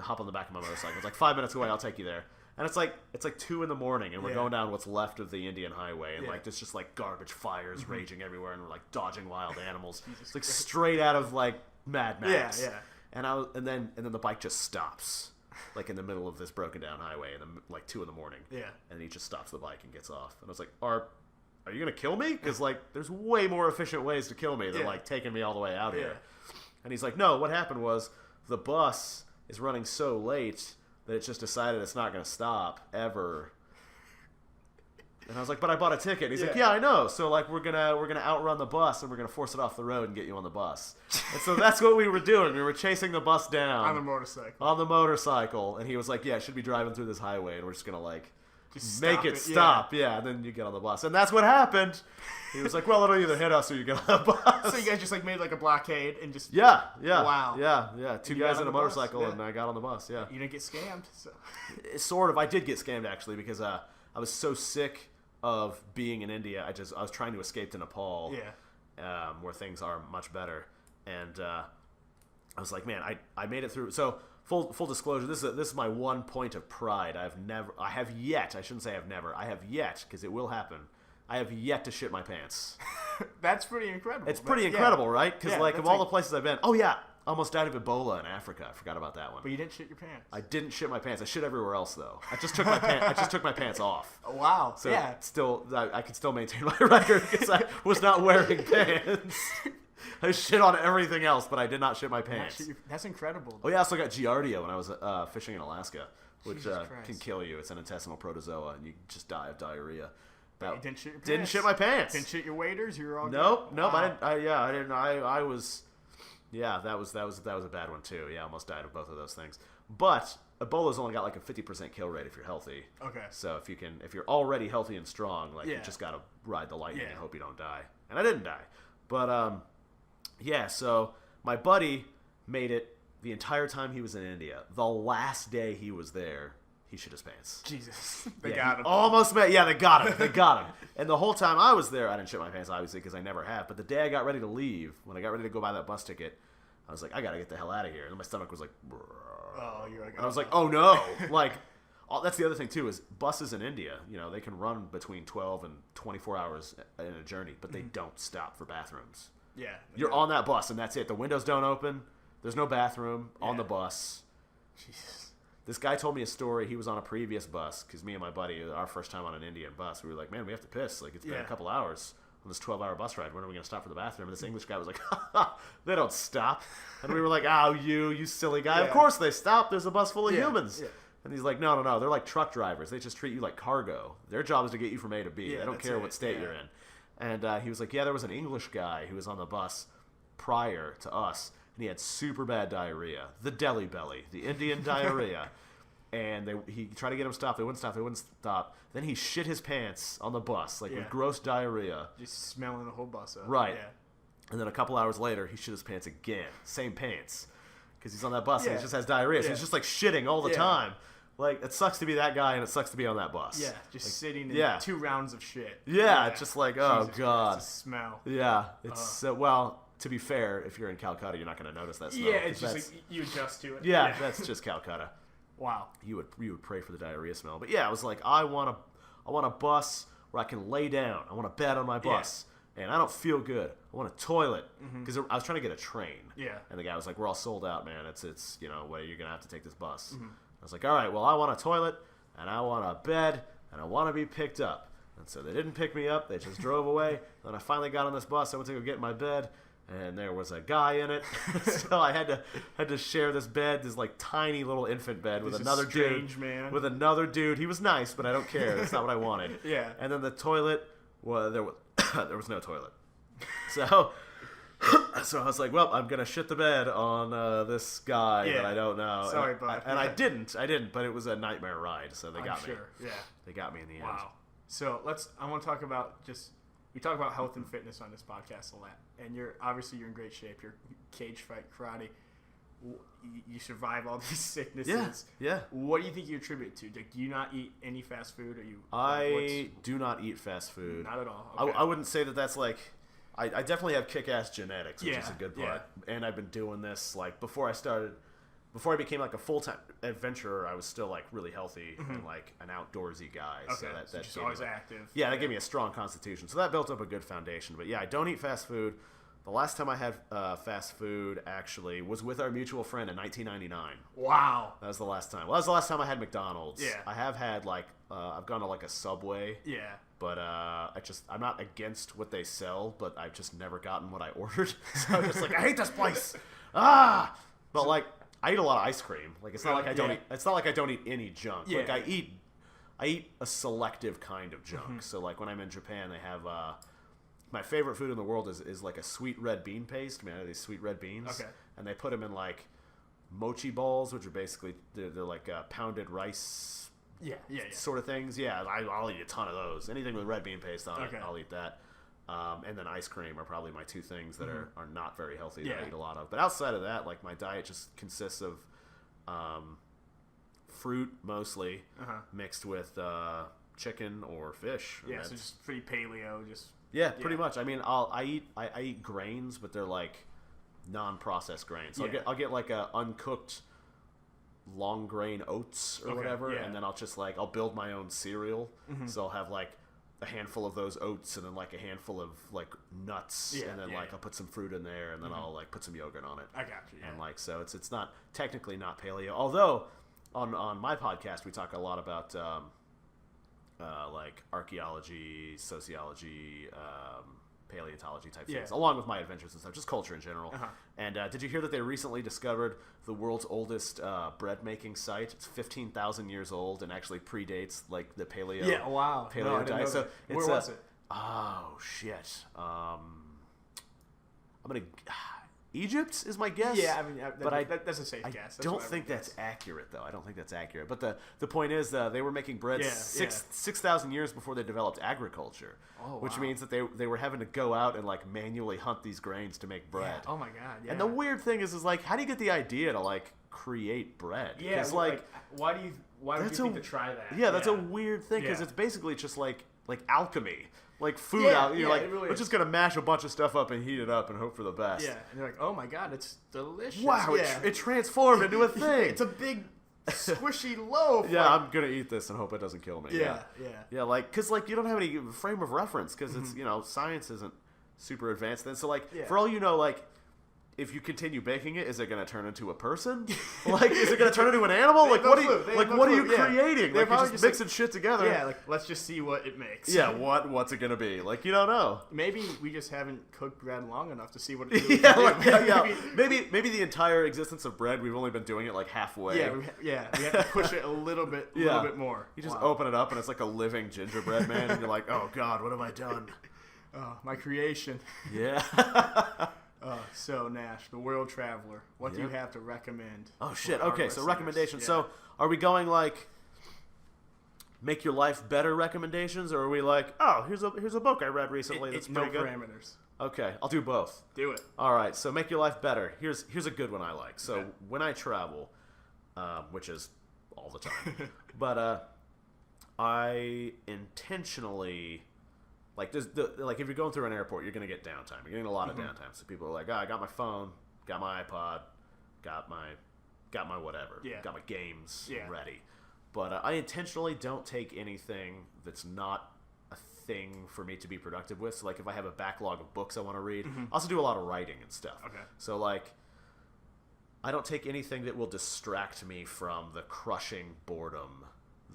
Hop on the back of my motorcycle. It's like 5 minutes away. I'll take you there. And it's like 2 a.m, and we're going down what's left of the Indian Highway, and like there's just like garbage fires raging everywhere, and we're like dodging wild animals. It's like straight out of like Mad Max. Yeah. And then the bike just stops, like in the middle of this broken down highway, like 2 a.m. Yeah. And he just stops the bike and gets off. And I was like, are you gonna kill me? Because like there's way more efficient ways to kill me than like taking me all the way out here. And he's like, no, what happened was the bus is running so late that it's just decided it's not gonna stop ever. And I was like, but I bought a ticket. And he's like, yeah, I know. So like we're gonna outrun the bus, and we're gonna force it off the road and get you on the bus. And so that's what we were doing. We were chasing the bus down on the motorcycle. And he was like, yeah, I should be driving through this highway, and we're just gonna like just make it stop. Yeah. And then you get on the bus, and that's what happened. He was like, well, it'll either hit us or you get on the bus. So you guys just like made like a blockade and just wow 2 guys in a motorcycle, and I got on the bus. Yeah. You didn't get scammed. So. Sort of. I did get scammed actually because I was so sick of being in India. I was trying to escape to Nepal, where things are much better, and I was like, man, I made it through. So full disclosure, this is my one point of pride. I have yet, because it will happen. I have yet to shit my pants. That's pretty incredible. It's pretty incredible, right? Because like of all the places I've been, almost died of Ebola in Africa. I forgot about that one. But you didn't shit your pants. I didn't shit my pants. I shit everywhere else though. I just took my pants off. Oh, wow. So still, I could still maintain my record because I was not wearing pants. I shit on everything else, but I did not shit my pants. That's incredible. Oh yeah, I also got Giardia when I was fishing in Alaska, which can kill you. It's an intestinal protozoa, and you just die of diarrhea. You didn't shit your pants. Didn't shit my pants. Didn't shit your waders. You were all nope. Wow. I didn't. I was. Yeah, that was a bad one too. Yeah, I almost died of both of those things. But Ebola's only got like a 50% kill rate if you're healthy. Okay. So if you're already healthy and strong, like you just gotta ride the lightning and hope you don't die. And I didn't die. But so my buddy made it the entire time he was in India. The last day he was there, he shit his pants. Jesus. They got him. Almost met. Yeah, they got him. They got him. And the whole time I was there, I didn't shit my pants, obviously, because I never have. But the day I got ready to leave, when I got ready to go buy that bus ticket, I was like, I gotta get the hell out of here. And my stomach was like, oh, you're like, I was like, oh no. Like, that's the other thing too, is buses in India, they can run between 12 and 24 hours in a journey, but they don't stop for bathrooms. Yeah. You're on that bus, and that's it. The windows don't open. There's no bathroom on the bus. Jesus. This guy told me a story. He was on a previous bus, because me and my buddy, our first time on an Indian bus, we were like, man, we have to piss. Like, it's been a couple hours on this 12-hour bus ride. When are we going to stop for the bathroom? And this English guy was like, they don't stop. And we were like, oh, you silly guy. Of course they stop. There's a bus full of humans. Yeah. And he's like, no. They're like truck drivers. They just treat you like cargo. Their job is to get you from A to B. They don't care what state you're in. And he was like, there was an English guy who was on the bus prior to us, and he had super bad diarrhea. The deli belly. The Indian diarrhea. And he tried to get him stopped. They wouldn't stop. Then he shit his pants on the bus, with gross diarrhea. Just smelling the whole bus up. Right. Yeah. And then a couple hours later, he shit his pants again. Same pants. because he's on that bus and Yeah. he just has diarrhea. So Yeah. he's just like shitting all the Yeah. time. Like, it sucks to be that guy, and it sucks to be on that bus. Yeah, just like, sitting in 2 rounds of shit. Yeah, it's just like, oh, Jesus God. Christ, the smell. Yeah, it's well. To be fair, if you're in Calcutta, you're not going to notice that smell. Yeah, it's just like you adjust to it. Yeah, that's just Calcutta. Wow. You would pray for the diarrhea smell. But yeah, it was like I want a bus where I can lay down. I want a bed on my bus, and I don't feel good. I want a toilet because I was trying to get a train. Yeah. And the guy was like, "We're all sold out, man. It's well, you're gonna have to take this bus." I was like, "All right, well, I want a toilet, and I want a bed, and I want to be picked up." And so they didn't pick me up. They just drove away. Then I finally got on this bus. I went to go get my bed. And there was a guy in it, so I had to share this bed, this like tiny little infant bed with another dude. Man. With another dude. He was nice, but I don't care. That's not what I wanted. Yeah. And then the toilet, well, there was no toilet. So I was like, well, I'm gonna shit the bed on this guy that I don't know. Sorry, bud. I didn't, but it was a nightmare ride, so they got me. Yeah. They got me in the end. Wow. So I want to talk about we talk about health and fitness on this podcast a lot, and you're in great shape. You're cage fight, karate. You survive all these sicknesses. Yeah. What do you think you attribute it to? Like, do you not eat any fast food? I do not eat fast food. Not at all. Okay. I wouldn't say that that's like. I definitely have kick-ass genetics, which is a good part. Yeah. And I've been doing this like before I became like a full-time adventurer. I was still like really healthy and like an outdoorsy guy. Okay. So that just always active. Yeah, that gave me a strong constitution. So that built up a good foundation. But yeah, I don't eat fast food. The last time I had fast food actually was with our mutual friend in 1999. Wow. That was the last time. Well, that was the last time I had McDonald's. Yeah. I have had like I've gone to like a Subway. Yeah. But I'm not against what they sell, but I've just never gotten what I ordered. So I'm just like, I hate this place. But like, I eat a lot of ice cream. Like, it's not like I don't eat. It's not like I don't eat any junk. Yeah. Like I eat a selective kind of junk. So like when I'm in Japan, they have my favorite food in the world is like a sweet red bean paste. Man, these sweet red beans. Okay. And they put them in like mochi balls, which are basically they're like pounded rice. Yeah. Sort of things. Yeah, I'll eat a ton of those. Anything with red bean paste on it, I'll eat that. And then ice cream are probably my two things that are not very healthy that I eat a lot of. But outside of that, like my diet just consists of fruit mostly mixed with chicken or fish. Yeah, so just pretty paleo. Pretty much. I mean, I eat grains, but they're like non-processed grains. So I'll get like a uncooked long grain oats or whatever, and then I'll build my own cereal. So I'll have like a handful of those oats and then like a handful of like nuts, and then I'll put some fruit in there, and then I'll like put some yogurt on it. I got you. Yeah. And like so it's not technically not paleo, although on my podcast we talk a lot about like archaeology, sociology, paleontology type things, along with my adventures and stuff, just culture in general. And did you hear that they recently discovered the world's oldest bread making site? It's 15,000 years old and actually predates like the paleo. Yeah, wow. Paleo No, I didn't diet. know So that. Where was it? Oh shit. I'm gonna. Egypt is my guess. Yeah, I mean, that's a safe guess. I don't think that's accurate, though. I don't think that's accurate. But the point is, they were making bread 6,000 years before they developed agriculture, which means that they were having to go out and like manually hunt these grains to make bread. Yeah. Oh my god! Yeah. And the weird thing is like, how do you get the idea to like create bread? Yeah, why do you think to try that? Yeah, that's a weird thing because it's basically just like alchemy. Like food you're like, really we're just gonna mash a bunch of stuff up and heat it up and hope for the best. Yeah, and you're like, oh my god, it's delicious. Wow, it transformed into a thing. It's a big, squishy loaf. Yeah, I'm gonna eat this and hope it doesn't kill me. Yeah. Like, cause like you don't have any frame of reference because it's science isn't super advanced then. So like for all you know, like if you continue baking it, is it going to turn into a person? Like, is it going to turn into an animal? Like, what are you creating? Like, you're just mixing shit together. Yeah, like, let's just see what it makes. Yeah, what's it going to be? Like, you don't know. Maybe we just haven't cooked bread long enough to see what it's doing. Maybe the entire existence of bread, we've only been doing it like halfway. We have to push it a little bit more. You just open it up and it's like a living gingerbread man, and you're like, oh God, what have I done? My creation. Yeah. So Nash, the world traveler, what do you have to recommend? Oh shit. Okay, so recommendations. Yeah. So are we going like make your life better recommendations, or are we like, oh, here's a book I read recently that's pretty good? Parameters. Okay, I'll do both. Do it. All right, so make your life better. Here's a good one I like. So when I travel, which is all the time, but I intentionally like like if you're going through an airport, you're gonna get downtime. You're getting a lot of downtime. So people are like, I got my phone, got my iPod, got my whatever, got my games ready. But I intentionally don't take anything that's not a thing for me to be productive with. So like if I have a backlog of books I want to read, I also do a lot of writing and stuff. Okay. So like I don't take anything that will distract me from the crushing boredom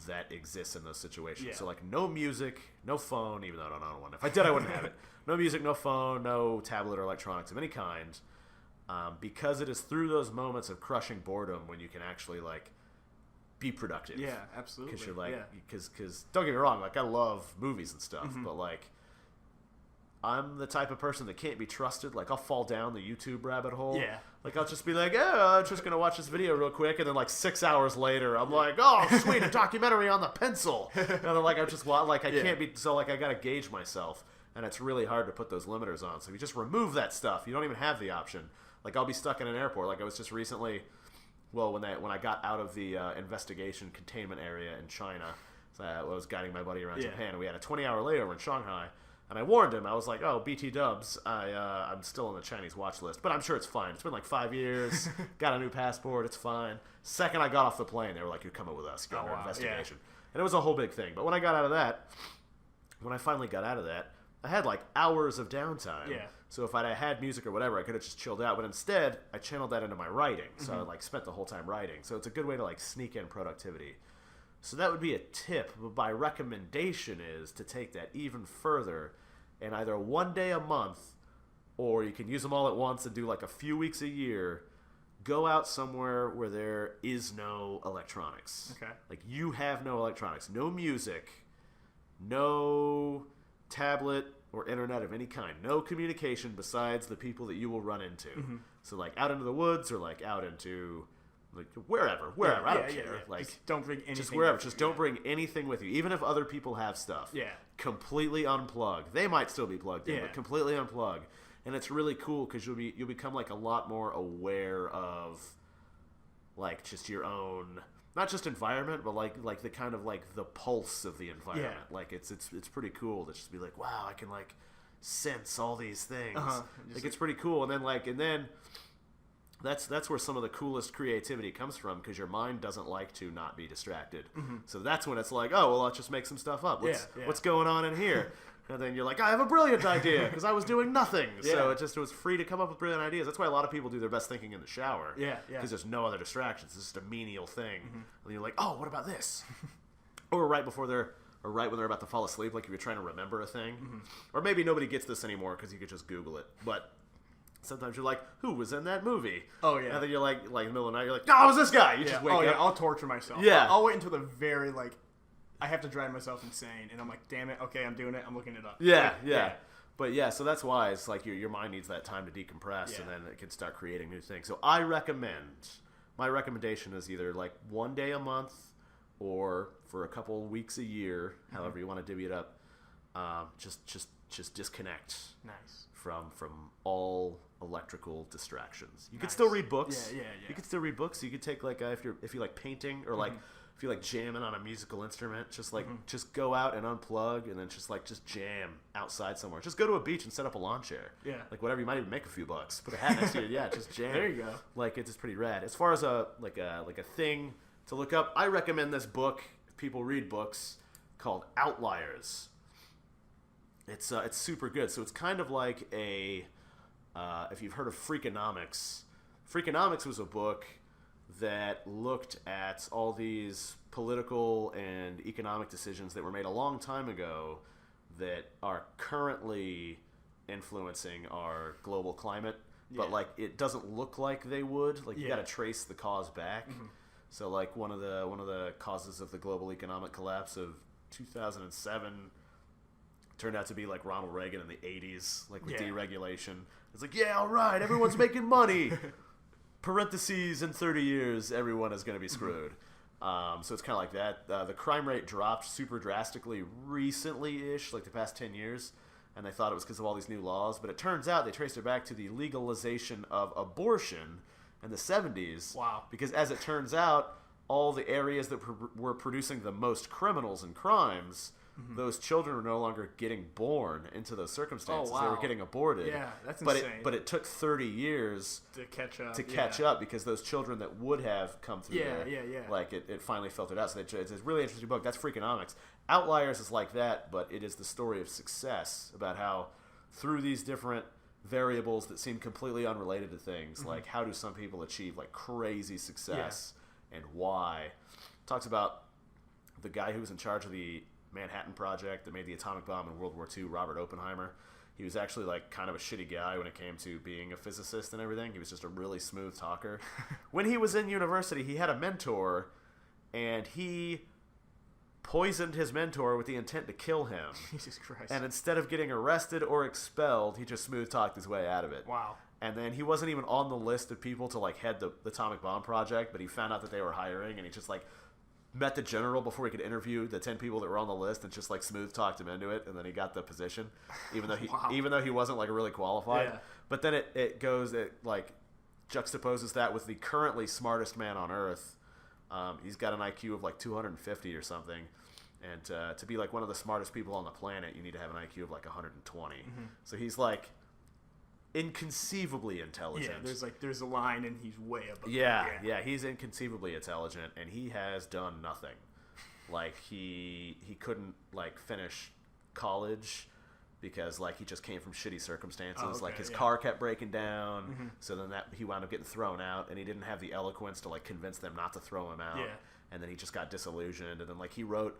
that exists in those situations. Yeah. So like no music, no phone, even though I don't own one. If I did, I wouldn't have it. No music, no phone, no tablet or electronics of any kind. Because it is through those moments of crushing boredom when you can actually like be productive. Yeah, absolutely. Because you're like, because don't get me wrong, like I love movies and stuff, but like I'm the type of person that can't be trusted. Like I'll fall down the YouTube rabbit hole. Yeah. Like I'll just be like, I'm just gonna watch this video real quick, and then like 6 hours later, I'm like, oh sweet, a documentary on the pencil. And then like I just like I can't be so like I gotta gauge myself, and it's really hard to put those limiters on. So if you just remove that stuff, you don't even have the option. Like I'll be stuck in an airport. Like I was just recently. Well, when I got out of the investigation containment area in China, so I was guiding my buddy around Japan, and we had a 20-hour layover in Shanghai, and I warned him. I was like, BT dubs, I'm still on the Chinese watch list, but I'm sure it's fine. It's been like 5 years, got a new passport, it's fine. Second I got off the plane, they were like, you're coming with us, you're under investigation. And it was a whole big thing. But when I got out of that, when I finally got out of that, I had like hours of downtime. Yeah. So if I had music or whatever, I could have just chilled out. But instead, I channeled that into my writing. So I like spent the whole time writing. So it's a good way to like sneak in productivity. So that would be a tip. But my recommendation is to take that even further and either one day a month, or you can use them all at once and do like a few weeks a year. Go out somewhere where there is no electronics. Okay. Like you have no electronics, no music, no tablet or internet of any kind, no communication besides the people that you will run into. So like out into the woods or like out into like wherever, I don't care. Like just don't bring anything. Just wherever, just don't bring anything with you, even if other people have stuff. Yeah, completely unplug. They might still be plugged in, but completely unplug. And it's really cool because you'll become like a lot more aware of like just your own. Not just environment, but like the kind of like the pulse of the environment. Yeah. Like it's pretty cool to just be like, wow, I can like sense all these things. Like it's pretty cool. And then that's where some of the coolest creativity comes from, because your mind doesn't like to not be distracted. So that's when it's like, oh well, let's just make some stuff up. What's going on in here? And then you're like, I have a brilliant idea because I was doing nothing. So it was free to come up with brilliant ideas. That's why a lot of people do their best thinking in the shower. Because there's no other distractions. It's just a menial thing. And you're like, oh, what about this? Or right when they're about to fall asleep, like if you're trying to remember a thing. Or maybe nobody gets this anymore because you could just Google it. But sometimes you're like, who was in that movie? Oh, yeah. And then you're like in the middle of the night, you're like, no, it was this guy. You just wake up. I'll torture myself. Yeah. I'll wait until the very, like, I have to drive myself insane, and I'm like, damn it, okay, I'm doing it, I'm looking it up. Yeah. But yeah, so that's why it's like your mind needs that time to decompress, and then it can start creating new things. So my recommendation is either like one day a month or for a couple weeks a year, however you want to divvy it up, just disconnect from all electrical distractions. You could still read books. Yeah. You could still read books. You could take like if you like painting or like if you like jamming on a musical instrument, just like just go out and unplug and then just jam outside somewhere. Just go to a beach and set up a lawn chair. Yeah. Like whatever, you might even make a few bucks. Put a hat next to you. Yeah, just jam. There you go. Like it's pretty rad. As far as a thing to look up, I recommend this book if people read books called Outliers. It's super good. So it's kind of like if you've heard of Freakonomics. Freakonomics was a book that looked at all these political and economic decisions that were made a long time ago that are currently influencing our global climate, but like it doesn't look like they would. Like you got to trace the cause back. So like one of the causes of the global economic collapse of 2007 turned out to be like Ronald Reagan in the 80s, like with deregulation. It's like, yeah, all right, everyone's making money. Parentheses, in 30 years, everyone is going to be screwed. So it's kind of like that. The crime rate dropped super drastically recently-ish, like the past 10 years. and they thought it was because of all these new laws. But it turns out they traced it back to the legalization of abortion in the 70s. Wow. Because as it turns out, all the areas that were producing the most criminals and crimes, those children were no longer getting born into those circumstances. Oh, wow. They were getting aborted. Yeah, that's insane. But it took 30 years to catch up because those children that would have come through there, like it finally filtered out. So it's a really interesting book. That's Freakonomics. Outliers is like that, but it is the story of success about how through these different variables that seem completely unrelated to things, like how do some people achieve like crazy success and why. Talks about the guy who was in charge of the Manhattan Project that made the atomic bomb in World War II, Robert Oppenheimer. He was actually like kind of a shitty guy when it came to being a physicist and everything. He was just a really smooth talker. When he was in university, he had a mentor, and he poisoned his mentor with the intent to kill him. Jesus Christ. And instead of getting arrested or expelled, he just smooth talked his way out of it. Wow. And then he wasn't even on the list of people to like head the atomic bomb project, but he found out that they were hiring, and he just like met the general before he could interview the 10 people that were on the list and just like smooth talked him into it, and then he got the position even though he wasn't like really qualified. But then it like juxtaposes that with the currently smartest man on earth. He's got an IQ of like 250 or something, and to be like one of the smartest people on the planet, you need to have an IQ of like 120. So he's like inconceivably intelligent. There's a line, and he's way above. Yeah, he's inconceivably intelligent, and he has done nothing. Like he couldn't like finish college because like he just came from shitty circumstances. Like his car kept breaking down, so then he wound up getting thrown out, and he didn't have the eloquence to like convince them not to throw him out. And then he just got disillusioned, and then like he wrote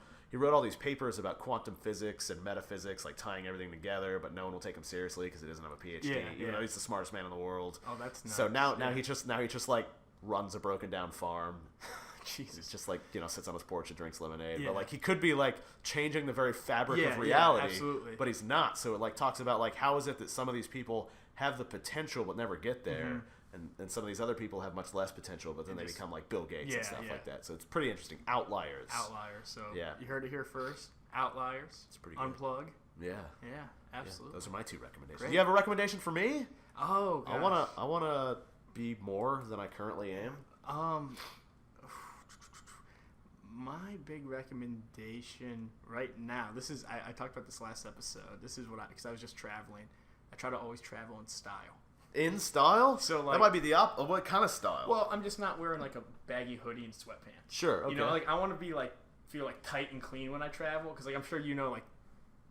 all these papers about quantum physics and metaphysics, like tying everything together, but no one will take him seriously because he doesn't have a PhD, even though he's the smartest man in the world. Oh, that's nuts. So now he just like runs a broken down farm. Jesus, just like sits on his porch and drinks lemonade. But like he could be like changing the very fabric of reality. Absolutely. But he's not. So it like talks about like how is it that some of these people have the potential but never get there. And some of these other people have much less potential, but then they become like Bill Gates and stuff like that. So it's pretty interesting. Outliers. So you heard it here first. Outliers. It's pretty good. Unplug. Yeah. Yeah, absolutely. Those are my two recommendations. Great. Do you have a recommendation for me? Oh, gosh. I wanna be more than I currently am. My big recommendation right now. This is I talked about this last episode. This is because I was just traveling. I try to always travel in style. In style? So like, that might be the what kind of style? Well, I'm just not wearing like a baggy hoodie and sweatpants. Sure. Okay. Like I want to be like feel like tight and clean when I travel, because like I'm sure like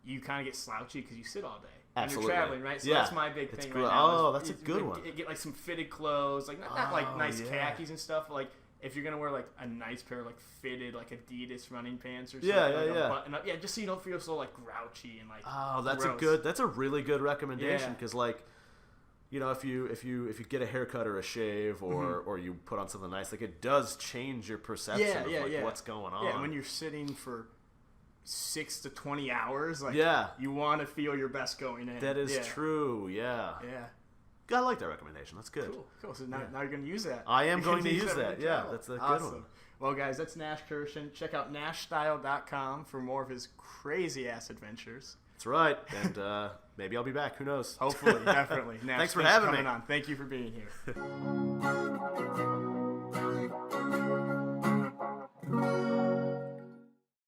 you kind of get slouchy because you sit all day. Absolutely. When you're traveling, right? So that's my big thing right now. Oh, that's a good one. Get like some fitted clothes, like not like nice khakis and stuff, but like if you're gonna wear like a nice pair of like fitted like Adidas running pants or something, a button up, just so you don't feel so like grouchy and like. Oh, that's a really good recommendation, because like. If you get a haircut or a shave or you put on something nice, like it does change your perception of what's going on. Yeah, when you're sitting for 6 to 20 hours, like you want to feel your best going in. That is true. Yeah. I like that recommendation. That's good. Cool. So now you're going to use that. I am going to use that. Yeah, that's a good one. Well, guys, that's Nash Kirshen. Check out Nash-Style.com for more of his crazy ass adventures. That's right, and maybe I'll be back. Who knows? Hopefully, definitely. Nash, thanks for having me. On. Thank you for being here.